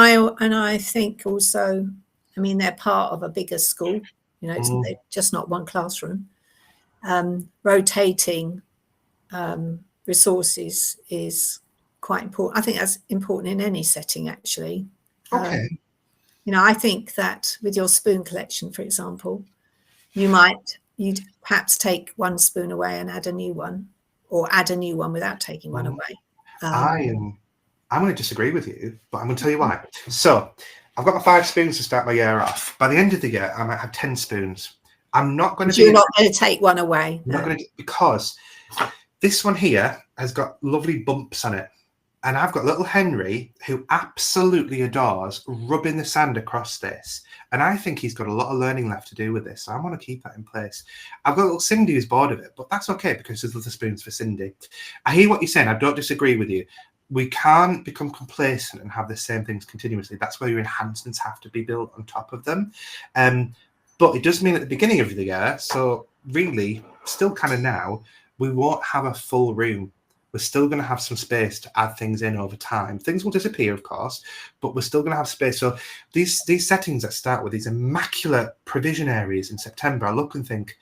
I think also, I mean, they're part of a bigger school, they're just not one classroom. Rotating resources is quite important. I think that's important in any setting, actually. Okay. I think that with your spoon collection, for example, you'd perhaps take one spoon away and add a new one, or add a new one without taking one away. I'm going to disagree with you, but I'm going to tell you why. So I've got my 5 spoons to start my year off. By the end of the year, I might have 10 spoons. I'm not going to. You're not going to take one away. I'm not going to, because this one here has got lovely bumps on it. And I've got little Henry who absolutely adores rubbing the sand across this. And I think he's got a lot of learning left to do with this. So I want to keep that in place. I've got little Cindy who's bored of it, but that's okay because there's little spoons for Cindy. I hear what you're saying. I don't disagree with you. We can't become complacent and have the same things continuously. That's where your enhancements have to be built on top of them. But it does mean at the beginning of the year, so really still kind of now, we won't have a full room. We're still going to have some space to add things in over time. Things will disappear, of course, but we're still going to have space. So these settings that start with these immaculate provision areas in September, I look and think,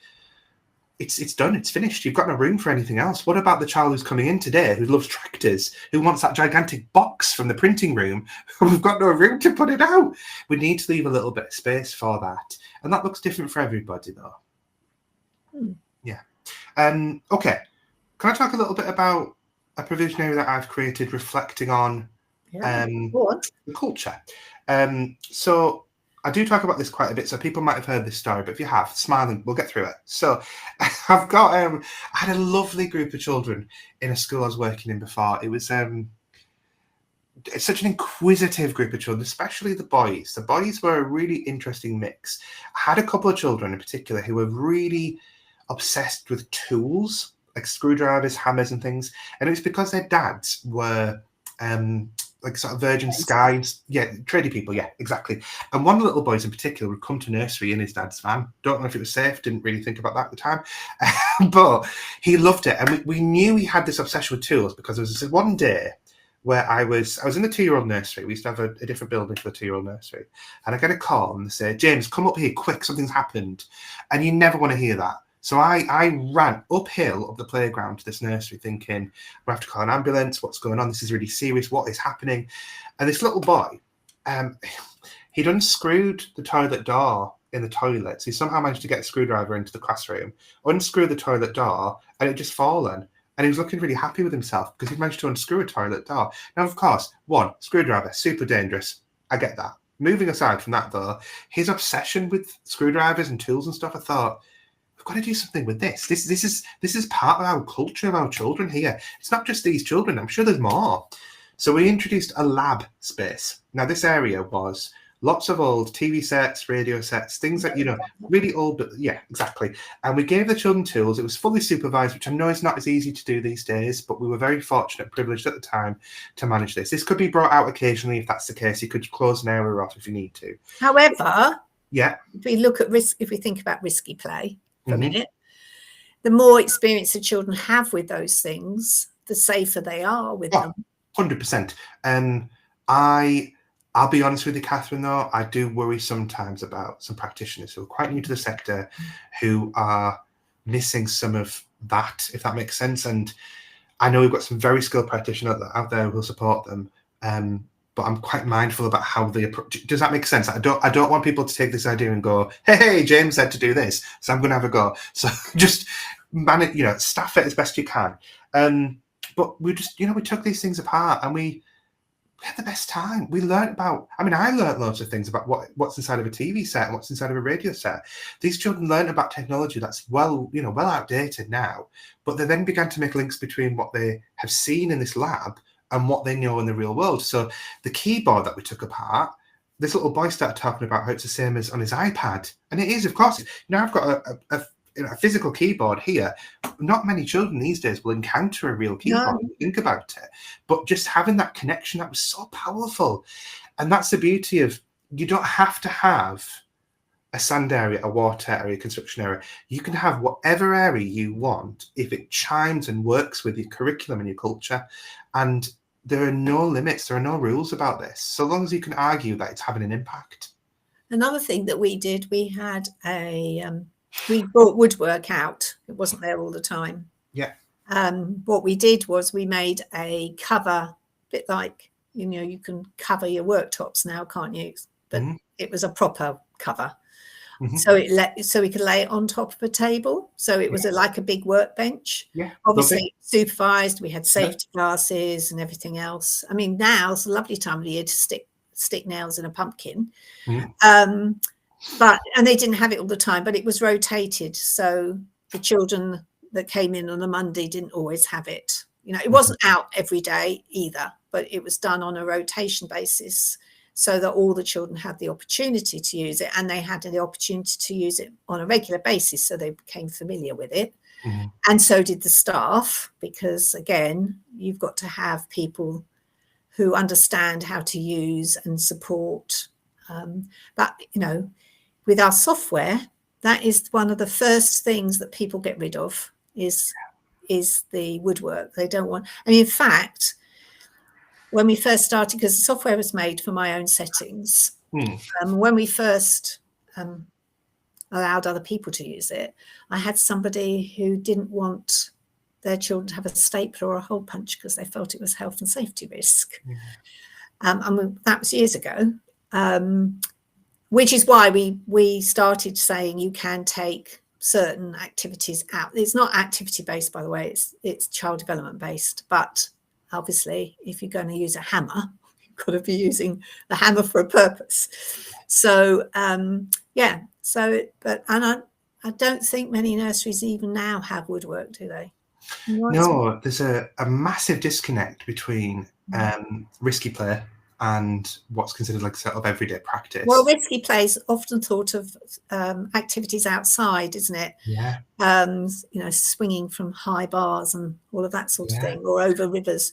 it's done, it's finished. You've got no room for anything else. What about the child who's coming in today, who loves tractors, who wants that gigantic box from the printing room? We've got no room to put it out. We need to leave a little bit of space for that. And that looks different for everybody, though. Yeah. Okay. Can I talk a little bit about a provision area that I've created reflecting on the culture? So I do talk about this quite a bit, so people might have heard this story, but if you have, smiling, we'll get through it. So I've got, I had a lovely group of children in a school I was working in before. It was it's such an inquisitive group of children, especially the boys. The boys were a really interesting mix. I had a couple of children in particular who were really obsessed with tools, like screwdrivers, hammers and things. And it was because their dads were like sort of Virgin Sky, tradie people, yeah, exactly. And one of the little boys in particular would come to nursery in his dad's van. Don't know if it was safe, didn't really think about that at the time. But he loved it. And we knew he had this obsession with tools because there was this one day where I was in the 2-year-old nursery. We used to have a different building for the 2-year-old nursery. And I get a call and they say, James, come up here quick, something's happened. And you never want to hear that. So I ran uphill up the playground to this nursery thinking, we have to call an ambulance, what's going on? This is really serious, what is happening? And this little boy, he'd unscrewed the toilet door in the toilet. So he somehow managed to get a screwdriver into the classroom, unscrew the toilet door, and it just fallen. And he was looking really happy with himself because he'd managed to unscrew a toilet door. Now, of course, one, screwdriver, super dangerous. I get that. Moving aside from that, though, his obsession with screwdrivers and tools and stuff, I thought, we've got to do something with this. This is part of our culture of our children here. It's not just these children. I'm sure there's more. So we introduced a lab space. Now, this area was lots of old TV sets, radio sets, things that, really old, but yeah, exactly. And we gave the children tools. It was fully supervised, which I know is not as easy to do these days, but we were very fortunate and privileged at the time to manage this. This could be brought out occasionally if that's the case. You could close an area off if you need to. However, yeah, if we think about risky play for a minute, the more experience the children have with those things, the safer they are with them. 100%. I'll be honest with you, Catherine, though, I do worry sometimes about some practitioners who are quite new to the sector who are missing some of that, if that makes sense. And I know we've got some very skilled practitioners out there who will support them, but I'm quite mindful about how they approach. Does that make sense? I don't want people to take this idea and go, hey, James said to do this, so I'm going to have a go. So just manage, staff it as best you can. But we just, we took these things apart and we had the best time. We learned about, I learned loads of things about what's inside of a TV set and what's inside of a radio set. These children learned about technology that's well outdated now, but they then began to make links between what they have seen in this lab and what they know in the real world. So the keyboard that we took apart, this little boy started talking about how it's the same as on his iPad. And it is, of course. I've got a physical keyboard here. Not many children these days will encounter a real keyboard and think about it. But just having that connection, that was so powerful. And that's the beauty of, you don't have to have a sand area, a water area, construction area. You can have whatever area you want if it chimes and works with your curriculum and your culture. And there are no limits, there are no rules about this, so long as you can argue that it's having an impact. Another thing that we did, we had we brought woodwork out. It wasn't there all the time. Yeah. What we did was we made a cover, a bit like, you can cover your worktops now, can't you? But it was a proper cover. So we could lay it on top of a table. So it was like a big workbench. Yeah. Obviously supervised. We had safety glasses and everything else. Now it's a lovely time of the year to stick nails in a pumpkin. And they didn't have it all the time, but it was rotated. So the children that came in on a Monday didn't always have it. You know, it wasn't out every day either, but it was done on a rotation basis so that all the children had the opportunity to use it, and they had the opportunity to use it on a regular basis, so they became familiar with it. And so did the staff, because again, you've got to have people who understand how to use and support. But, you know, with our software, that is one of the first things that people get rid of is the woodwork. They don't want, and in fact, when we first started, because the software was made for my own settings, when we first allowed other people to use it, I had somebody who didn't want their children to have a stapler or a hole punch because they felt it was health and safety risk. And that was years ago, which is why we started saying you can take certain activities out. It's not activity based, by the way, it's child development based, but obviously if you're going to use a hammer, you've got to be using the hammer for a purpose. So yeah, so but I don't think many nurseries even now have woodwork, do they? No, there's a massive disconnect between risky play and what's considered like sort of everyday practice. Well, risky play is often thought of activities outside, isn't it? Yeah. You know, swinging from high bars and all of that sort of thing, or over rivers.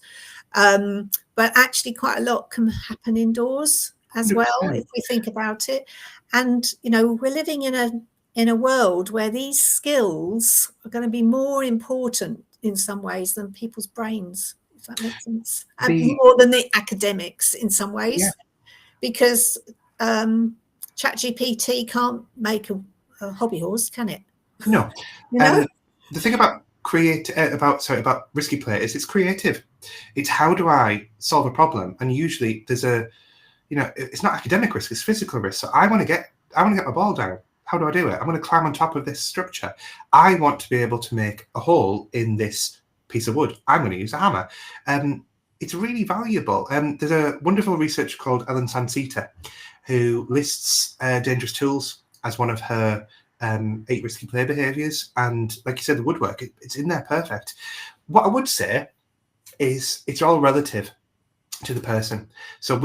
But actually quite a lot can happen indoors as 100%. Well, if we think about it. And, you know, we're living in a world where these skills are going to be more important in some ways than people's brains, if that makes sense. And more than the academics in some ways, because ChatGPT can't make a hobby horse, can it? No. You know? The thing about about risky play is it's creative. It's how do I solve a problem? And usually there's it's not academic risk, it's physical risk. So I want to get my ball down. How do I do it? I'm going to climb on top of this structure. I want to be able to make a hole in this piece of wood. I'm going to use a hammer. It's really valuable. There's a wonderful researcher called Ellen Sansita who lists dangerous tools as one of her 8 risky play behaviours. And like you said, the woodwork, it's in there perfect. What I would say is it's all relative to the person. So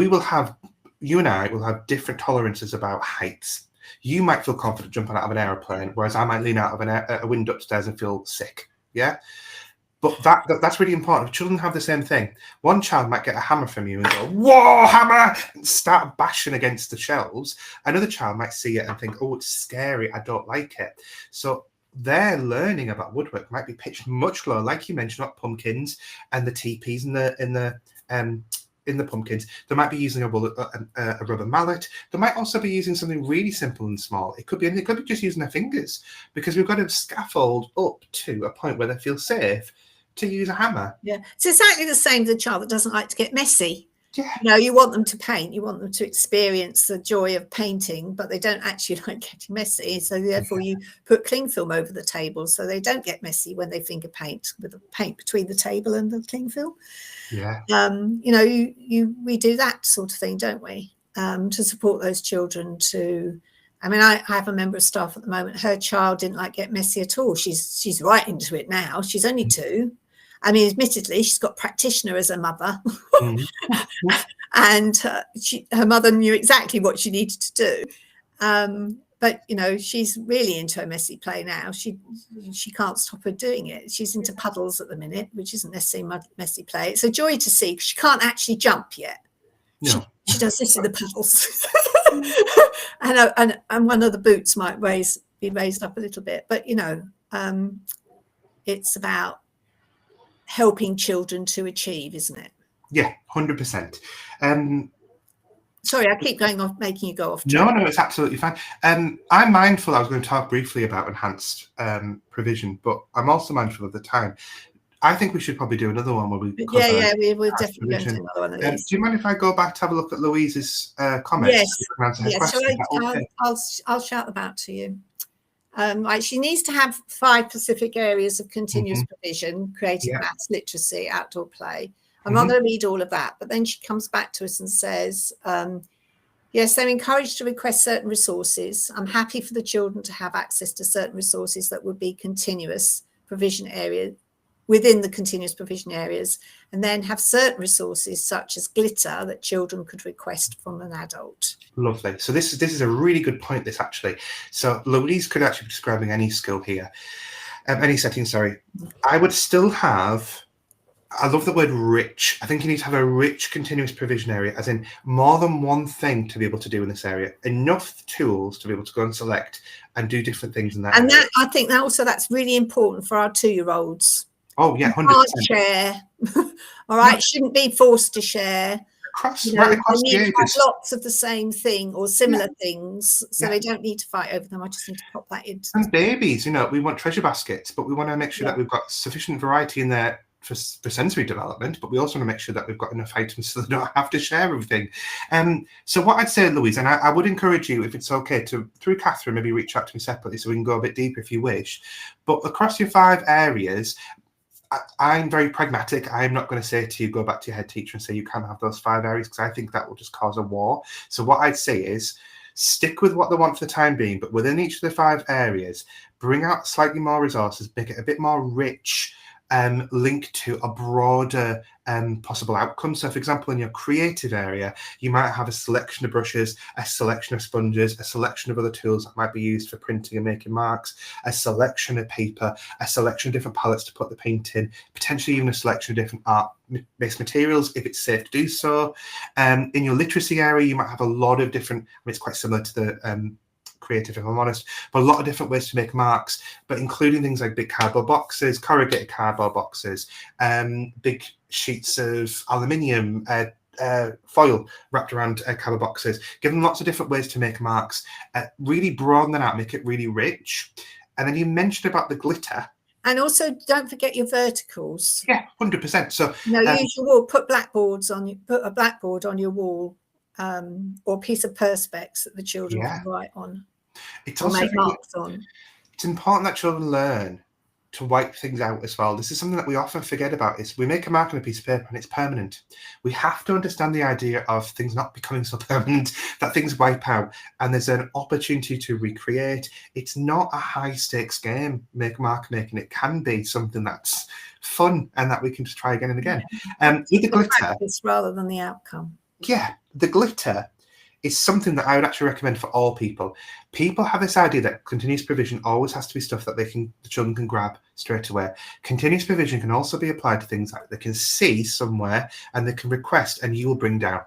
you and I will have different tolerances about heights. You might feel confident jumping out of an aeroplane, whereas I might lean out of a window upstairs and feel sick. Yeah, but that's really important. Children have the same thing. One child might get a hammer from you and go, "Whoa, hammer!" and start bashing against the shelves. Another child might see it and think, "Oh, it's scary. I don't like it." So their learning about woodwork might be pitched much lower, like you mentioned, about pumpkins and the teepees in the pumpkins. They might be using a rubber mallet. They might also be using something really simple and small. It could be anything. It could be just using their fingers, because we've got to scaffold up to a point where they feel safe to use a hammer. Yeah, it's exactly the same as a child that doesn't like to get messy. Yeah. You know, you want them to paint, you want them to experience the joy of painting, but they don't actually like getting messy. So therefore you put cling film over the table so they don't get messy when they finger paint, with the paint between the table and the cling film. Yeah. You know, we do that sort of thing, don't we? To support those children to, I mean, I have a member of staff at the moment, her child didn't like get messy at all. She's right into it now. She's only 2. I mean, admittedly, she's got practitioner as a mother, and her mother knew exactly what she needed to do. But, you know, she's really into her messy play now. She can't stop her doing it. She's into puddles at the minute, which isn't necessarily messy play. It's a joy to see, because she can't actually jump yet. No. She does this in the puddles. and one of the boots might be raised up a little bit. But, you know, it's about helping children to achieve, isn't it? Yeah, 100%. Sorry, I keep going off, making you go off track. No, it's absolutely fine. I'm mindful. I was going to talk briefly about enhanced provision, but I'm also mindful of the time. I think we should probably do another one where we cover we're definitely going to do another one of these. Do you mind if I go back to have a look at Louise's comments? Yes. I'll shout them out to you. Right, she needs to have 5 specific areas of continuous provision: creative maths, literacy, outdoor play. I'm not going to read all of that, but then she comes back to us and says, yes, they're encouraged to request certain resources. I'm happy for the children to have access to certain resources that would be continuous provision area within the continuous provision areas, and then have certain resources such as glitter that children could request from an adult. Lovely. So this is a really good point, this actually. So Louise could actually be describing any skill here, any setting, sorry. I would still have, I love the word rich. I think you need to have a rich continuous provision area, as in more than one thing to be able to do in this area. Enough tools to be able to go and select and do different things in that and area. that, I think that also, that's really important for our 2-year-olds. Oh yeah, 100%. Can't share. All right, no. Shouldn't be forced to share. Right across they the need ages. to have lots of the same thing or similar things, so they don't need to fight over them. I just need to pop that in. And babies, we want treasure baskets, but we want to make sure that we've got sufficient variety in there for sensory development, but we also want to make sure that we've got enough items so they don't have to share everything. So what I'd say, Louise, and I would encourage you, if it's okay, to, through Catherine, maybe reach out to me separately so we can go a bit deeper if you wish. But across your 5 areas, I'm very pragmatic. I'm not going to say to you, go back to your head teacher and say you can't have those 5 areas, because I think that will just cause a war. So what I'd say is stick with what they want for the time being, but within each of the 5 areas, bring out slightly more resources, make it a bit more rich, link to a broader possible outcome. So for example, in your creative area, you might have a selection of brushes, a selection of sponges, a selection of other tools that might be used for printing and making marks, a selection of paper, a selection of different palettes to put the paint in, potentially even a selection of different art-based materials if it's safe to do so. In your literacy area, you might have a lot of different, it's quite similar to the creative, if I'm honest, but a lot of different ways to make marks, but including things like big cardboard boxes, corrugated cardboard boxes, big sheets of aluminium, foil wrapped around cardboard boxes. Give them lots of different ways to make marks, really broaden that out, make it really rich. And then you mentioned about the glitter. And also, don't forget your verticals. Yeah, 100%. So use your wall. Put a blackboard on your wall, or a piece of perspex that the children can write on. It's also make marks on. It's important that children learn to wipe things out as well. This is something that we often forget about, is we make a mark on a piece of paper and it's permanent. We have to understand the idea of things not becoming so permanent that things wipe out, and there's an opportunity to recreate. It's not a high stakes game, mark making. It can be something that's fun and that we can just try again and again. With the glitter, rather than the outcome. Yeah, the glitter is something that I would actually recommend for all people. People have this idea that continuous provision always has to be stuff that the children can grab straight away. Continuous provision can also be applied to things like they can see somewhere and they can request and you will bring down.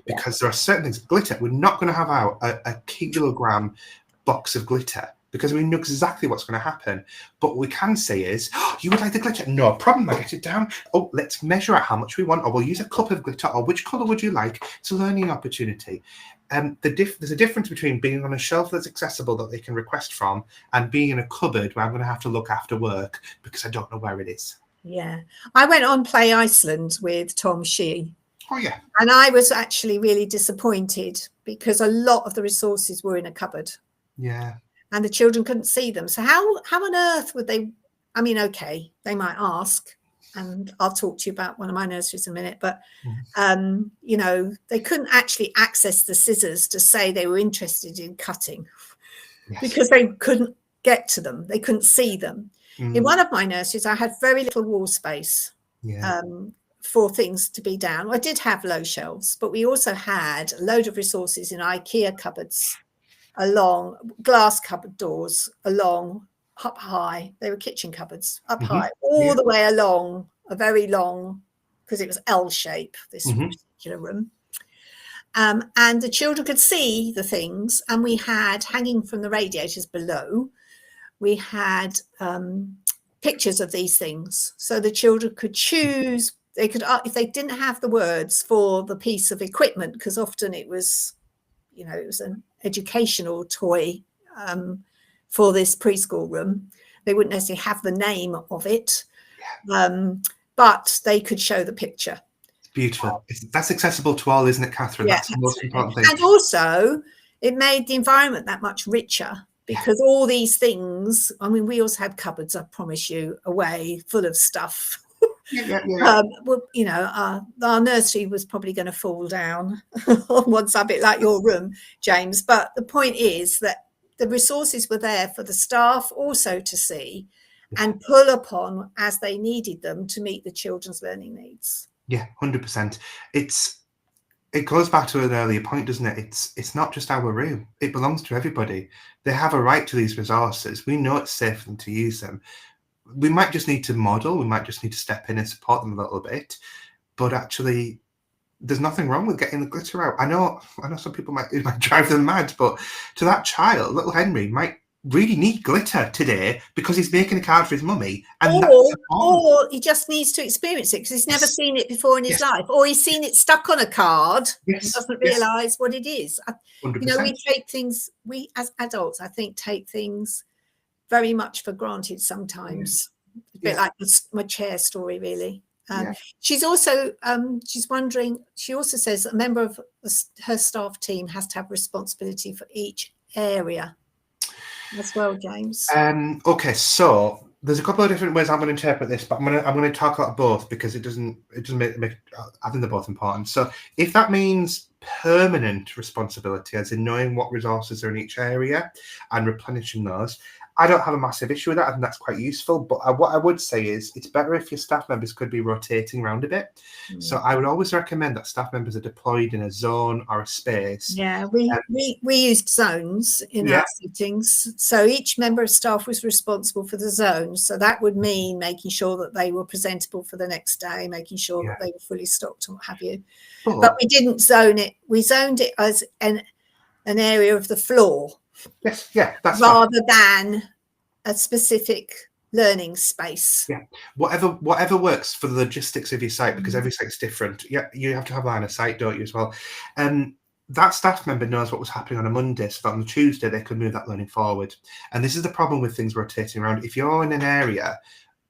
Because there are certain things, glitter, we're not going to have out a kilogram box of glitter, because we know exactly what's going to happen. But what we can say is, oh, you would like the glitter? No problem, I get it down. Oh, let's measure out how much we want, or we'll use a cup of glitter, or which colour would you like? It's a learning opportunity. There's a difference between being on a shelf that's accessible that they can request from and being in a cupboard where I'm going to have to look after work because I don't know where it is. Yeah. I went on Play Iceland with Tom Shee. Oh, yeah. And I was actually really disappointed because a lot of the resources were in a cupboard. Yeah. And the children couldn't see them. So how on earth would they? I mean, okay, they might ask, and I'll talk to you about one of my nurseries in a minute, but they couldn't actually access the scissors to say they were interested in cutting because they couldn't get to them. They couldn't see them. In one of my nurseries, I had very little wall space for things to be down. I did have low shelves, but we also had a load of resources in IKEA cupboards, along glass cupboard doors, along up high. They were kitchen cupboards up high, all the way along a very long, because it was L shape, this particular room. And the children could see the things, and we had hanging from the radiators below, we had pictures of these things. So the children could choose, they could, if they didn't have the words for the piece of equipment, because often it was, it was an educational toy for this preschool room. They wouldn't necessarily have the name of it, but they could show the picture. It's beautiful. That's accessible to all, isn't it, Catherine? Yeah, that's the most important thing. And also, it made the environment that much richer, because all these things, I mean, we also had cupboards, I promise you, away full of stuff. Our nursery was probably going to fall down on one side, a bit like your room, James. But the point is that the resources were there for the staff also to see, and pull upon as they needed them to meet the children's learning needs. Yeah, 100%. It goes back to an earlier point, doesn't it? It's not just our room. It belongs to everybody. They have a right to these resources. We know it's safe for them to use them. We might just need to model. We might just need to step in and support them a little bit. But actually, there's nothing wrong with getting the glitter out. I know some people it might drive them mad, but to that child, little Henry might really need glitter today because he's making a card for his mummy, and or he just needs to experience it because he's never seen it before in his life, or he's seen it stuck on a card and doesn't realize what it is. 100%. You know, we take things, we as adults, I think, take things very much for granted sometimes. A bit like my chair story, really. She's also she's wondering, she also says a member of her staff team has to have responsibility for each area as well, James. Okay, so there's a couple of different ways I'm going to interpret this, but I'm going to talk about both because it doesn't make I think they're both important. So if that means permanent responsibility, as in knowing what resources are in each area and replenishing those, I don't have a massive issue with that. I think that's quite useful. But what I would say is it's better if your staff members could be rotating around a bit. So I would always recommend that staff members are deployed in a zone or a space. Yeah, we used zones in our settings. So each member of staff was responsible for the zone. So that would mean making sure that they were presentable for the next day, making sure that they were fully stocked and what have you. But we didn't zone it. We zoned it as an area of the floor. Yes, that's rather than a specific learning space. Yeah, whatever works for the logistics of your site, because every site's different. Yeah, you have to have line of sight, don't you, as well? That staff member knows what was happening on a Monday, so that on the Tuesday they could move that learning forward. And this is the problem with things rotating around. If you're in an area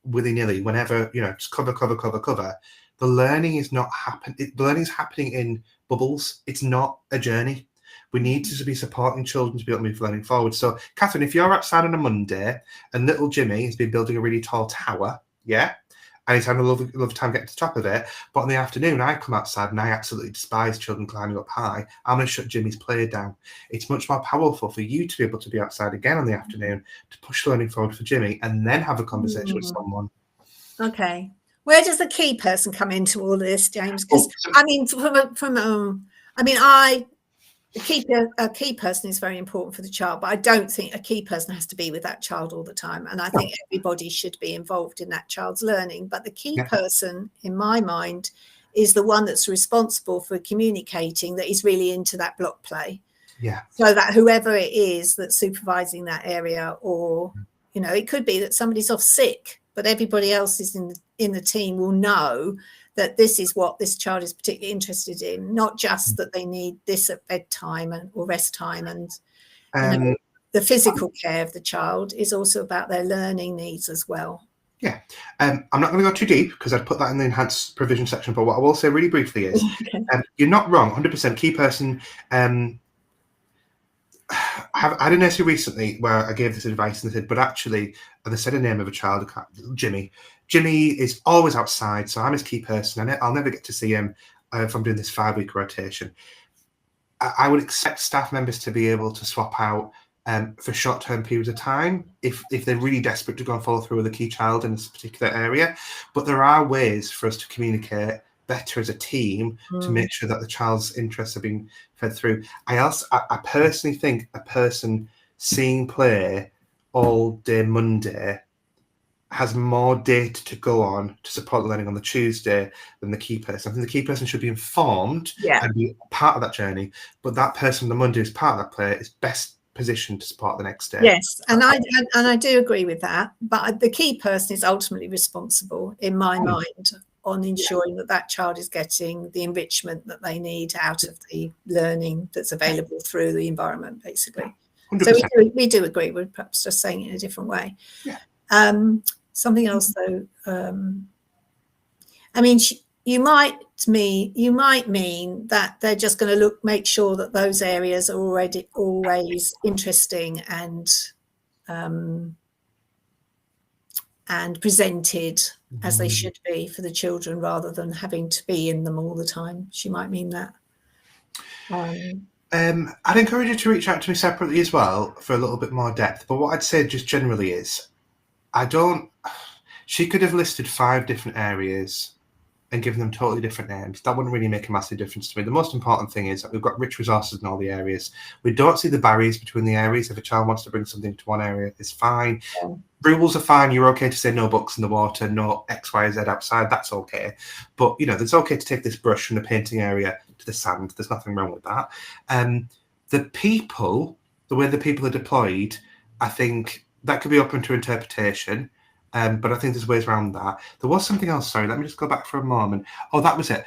willy-nilly, whenever, just cover, the learning is not happening. The learning is happening in bubbles. It's not a journey. We need to be supporting children to be able to move learning forward. So, Catherine, if you're outside on a Monday and little Jimmy has been building a really tall tower, and he's having a lovely time getting to the top of it, but in the afternoon I come outside and I absolutely despise children climbing up high, I'm going to shut Jimmy's play down. It's much more powerful for you to be able to be outside again in the afternoon to push learning forward for Jimmy and then have a conversation with someone. Okay. Where does the key person come into all this, James? Because, a key person is very important for the child, but I don't think a key person has to be with that child all the time. And I think everybody should be involved in that child's learning. But the key person, in my mind, is the one that's responsible for communicating that is really into that block play. Yeah. So that whoever it is that's supervising that area, or, it could be that somebody's off sick, but everybody else is in the team will know that this is what this child is particularly interested in, not just that they need this at bedtime or rest time. And the physical care of the child is also about their learning needs as well. Yeah. I'm not going to go too deep because I'd put that in the enhanced provision section, but what I will say really briefly is you're not wrong, 100% key person. I had a nursery recently where I gave this advice and they said, but actually, they said a name of a child, Jimmy. Jimmy is always outside, so I'm his key person, and I'll never get to see him if I'm doing this 5-week rotation. I would expect staff members to be able to swap out for short-term periods of time if they're really desperate to go and follow through with a key child in this particular area. But there are ways for us to communicate better as a team to make sure that the child's interests are being fed through. I personally think a person seeing play all day Monday has more data to go on to support the learning on the Tuesday than the key person. I think the key person should be informed and be part of that journey, but that person on the Monday who's part of that play is best positioned to support the next day. Yes, and I do agree with that, but the key person is ultimately responsible, in my mind, on ensuring that child is getting the enrichment that they need out of the learning that's available through the environment, basically. 100%. So we do agree. We're perhaps just saying it in a different way. Something else, though. You might mean that they're just going to make sure that those areas are already always interesting and presented as they should be for the children, rather than having to be in them all the time. She might mean that. I'd encourage you to reach out to me separately as well for a little bit more depth. But what I'd say just generally is, She could have listed 5 different areas and given them totally different names. That wouldn't really make a massive difference to me. The most important thing is that we've got rich resources in all the areas. We don't see the barriers between the areas. If a child wants to bring something to one area, it's fine. Yeah. Rules are fine. You're okay to say no books in the water, no X, Y, Z outside. That's okay. But, it's okay to take this brush from the painting area to the sand. There's nothing wrong with that. The way the people are deployed, I think that could be open to interpretation. But I think there's ways around that. There was something else. Sorry, let me just go back for a moment. Oh, that was it.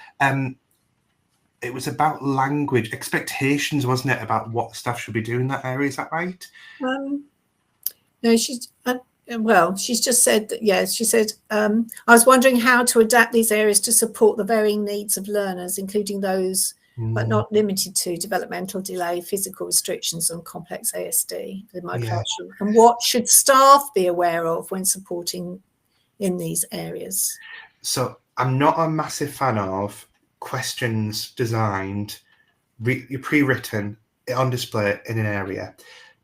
It was about language expectations, wasn't it? About what staff should be doing in that area. Is that right? No, she's just said that. Yes, she said, I was wondering how to adapt these areas to support the varying needs of learners, including those, but not limited to, developmental delay, physical restrictions, and complex ASD. And what should staff be aware of when supporting in these areas? So I'm not a massive fan of questions designed, pre-written, on display in an area,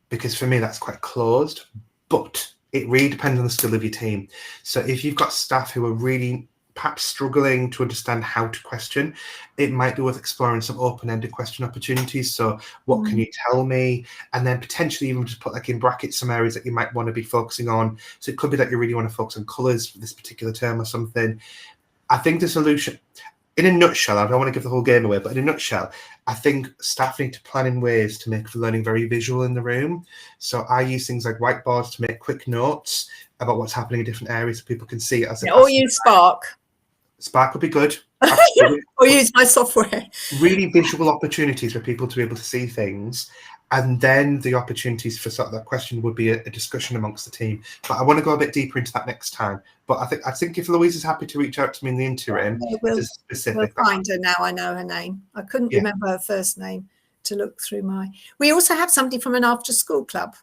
because for me that's quite closed. But it really depends on the skill of your team. So if you've got staff who are really perhaps struggling to understand how to question, it might be worth exploring some open-ended question opportunities. So what can you tell me? And then potentially even just put in brackets some areas that you might want to be focusing on. So it could be that you really want to focus on colours for this particular term or something. I think the solution, in a nutshell, I don't want to give the whole game away, but in a nutshell, I think staff need to plan in ways to make learning very visual in the room. So I use things like whiteboards to make quick notes about what's happening in different areas so people can see it. Or use Spark. Spark would be good. Or use my software. Really visual opportunities for people to be able to see things. And then the opportunities for sort of that question would be a discussion amongst the team. But I want to go a bit deeper into that next time. But I think if Louise is happy to reach out to me in the interim, we'll find her now. I know her name. I couldn't remember her first name to look through my. We also have somebody from an after-school club.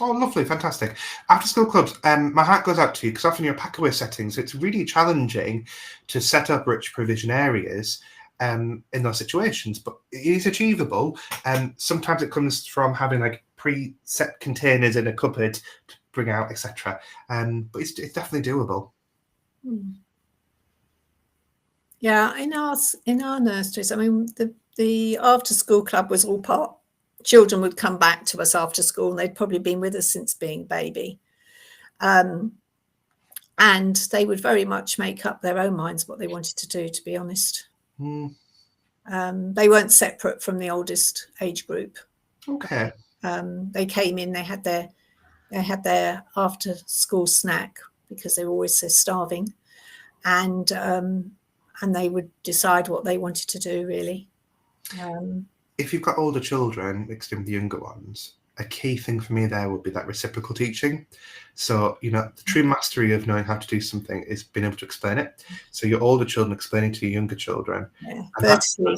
Oh, lovely, fantastic. After school clubs, my heart goes out to you because often you're pack away settings. It's really challenging to set up rich provision areas in those situations, but it is achievable. Sometimes it comes from having pre-set containers in a cupboard to bring out, etc. But it's definitely doable. Yeah, in our nurseries, I mean, the after school club was all part. Children would come back to us after school, and they'd probably been with us since being baby. And they would very much make up their own minds what they wanted to do, to be honest. They weren't separate from the oldest age group. Okay. They came in, they had their after school snack because they were always so starving. And they would decide what they wanted to do, really. If you've got older children mixed in with the younger ones, a key thing for me there would be that reciprocal teaching. So, the true mastery of knowing how to do something is being able to explain it. So your older children explaining to your younger children. Yeah, vertically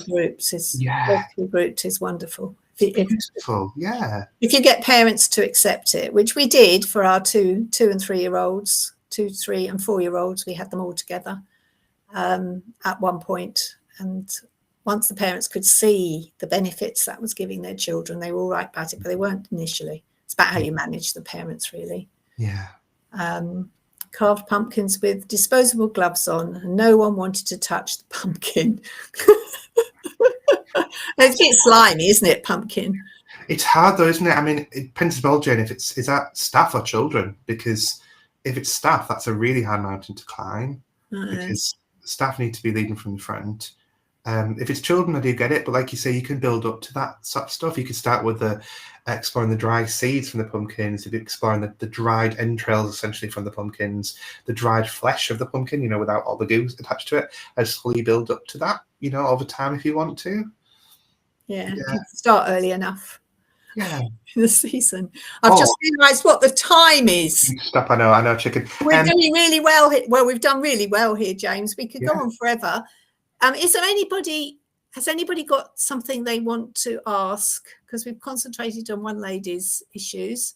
grouped is wonderful. Beautiful, yeah. If you get parents to accept it, which we did for our 2, and 3-year-olds, 2, 3 and 4-year-olds, we had them all together at one point. And once the parents could see the benefits that was giving their children, they were all right about it, but they weren't initially. It's about how you manage the parents, really. Yeah. Carved pumpkins with disposable gloves on, and no one wanted to touch the pumpkin. It's a bit slimy, isn't it, pumpkin? It's hard though, isn't it? I mean, it depends as well, Jane, if is that staff or children? Because if it's staff, that's a really hard mountain to climb. Because staff need to be leading from the front. If it's children, I do get it, but like you say, you can build up to that sort of stuff. You could start with exploring the dry seeds from the pumpkins, exploring the dried entrails essentially from the pumpkins, the dried flesh of the pumpkin, without all the goo attached to it, and slowly build up to that, over time if you want to. Yeah. Start early enough. Yeah. In the season. I've just realised what the time is. Stop, I know, chicken. We're doing really well here. Well, we've done really well here, James. We could go on forever. Has anybody got something they want to ask? Because we've concentrated on one lady's issues.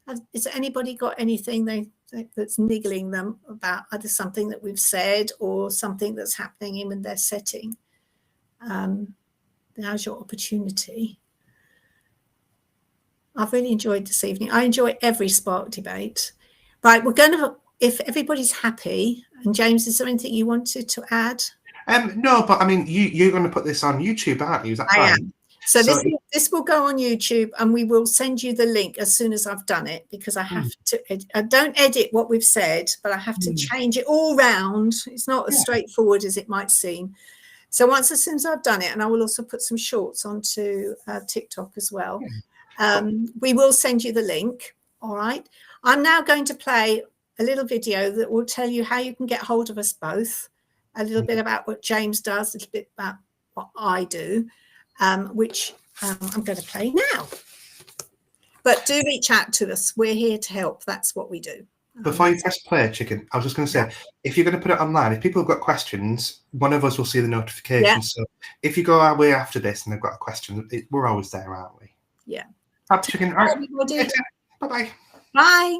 Has anybody got anything that's niggling them about either something that we've said or something that's happening in their setting? Now's your opportunity. I've really enjoyed this evening. I enjoy every Spark debate. Right, we're going to, if everybody's happy, and James, is there anything you wanted to add? No, but I mean, you're going to put this on YouTube, aren't you? Is that I right? am. So this will go on YouTube, and we will send you the link as soon as I've done it, because I have to, I don't edit what we've said, but I have to change it all round. It's not as straightforward as it might seem. So as soon as I've done it, and I will also put some shorts onto TikTok as well, we will send you the link. All right. I'm now going to play a little video that will tell you how you can get hold of us both, a little bit about what James does, a little bit about what I do, which I'm going to play now. But do reach out to us. We're here to help. That's what we do. Before you press play, Chicken, I was just going to say, if you're going to put it online, if people have got questions, one of us will see the notification. So if you go our way after this and they've got a question, we're always there, aren't we? Yeah. Chicken. All right. Bye-bye. Bye.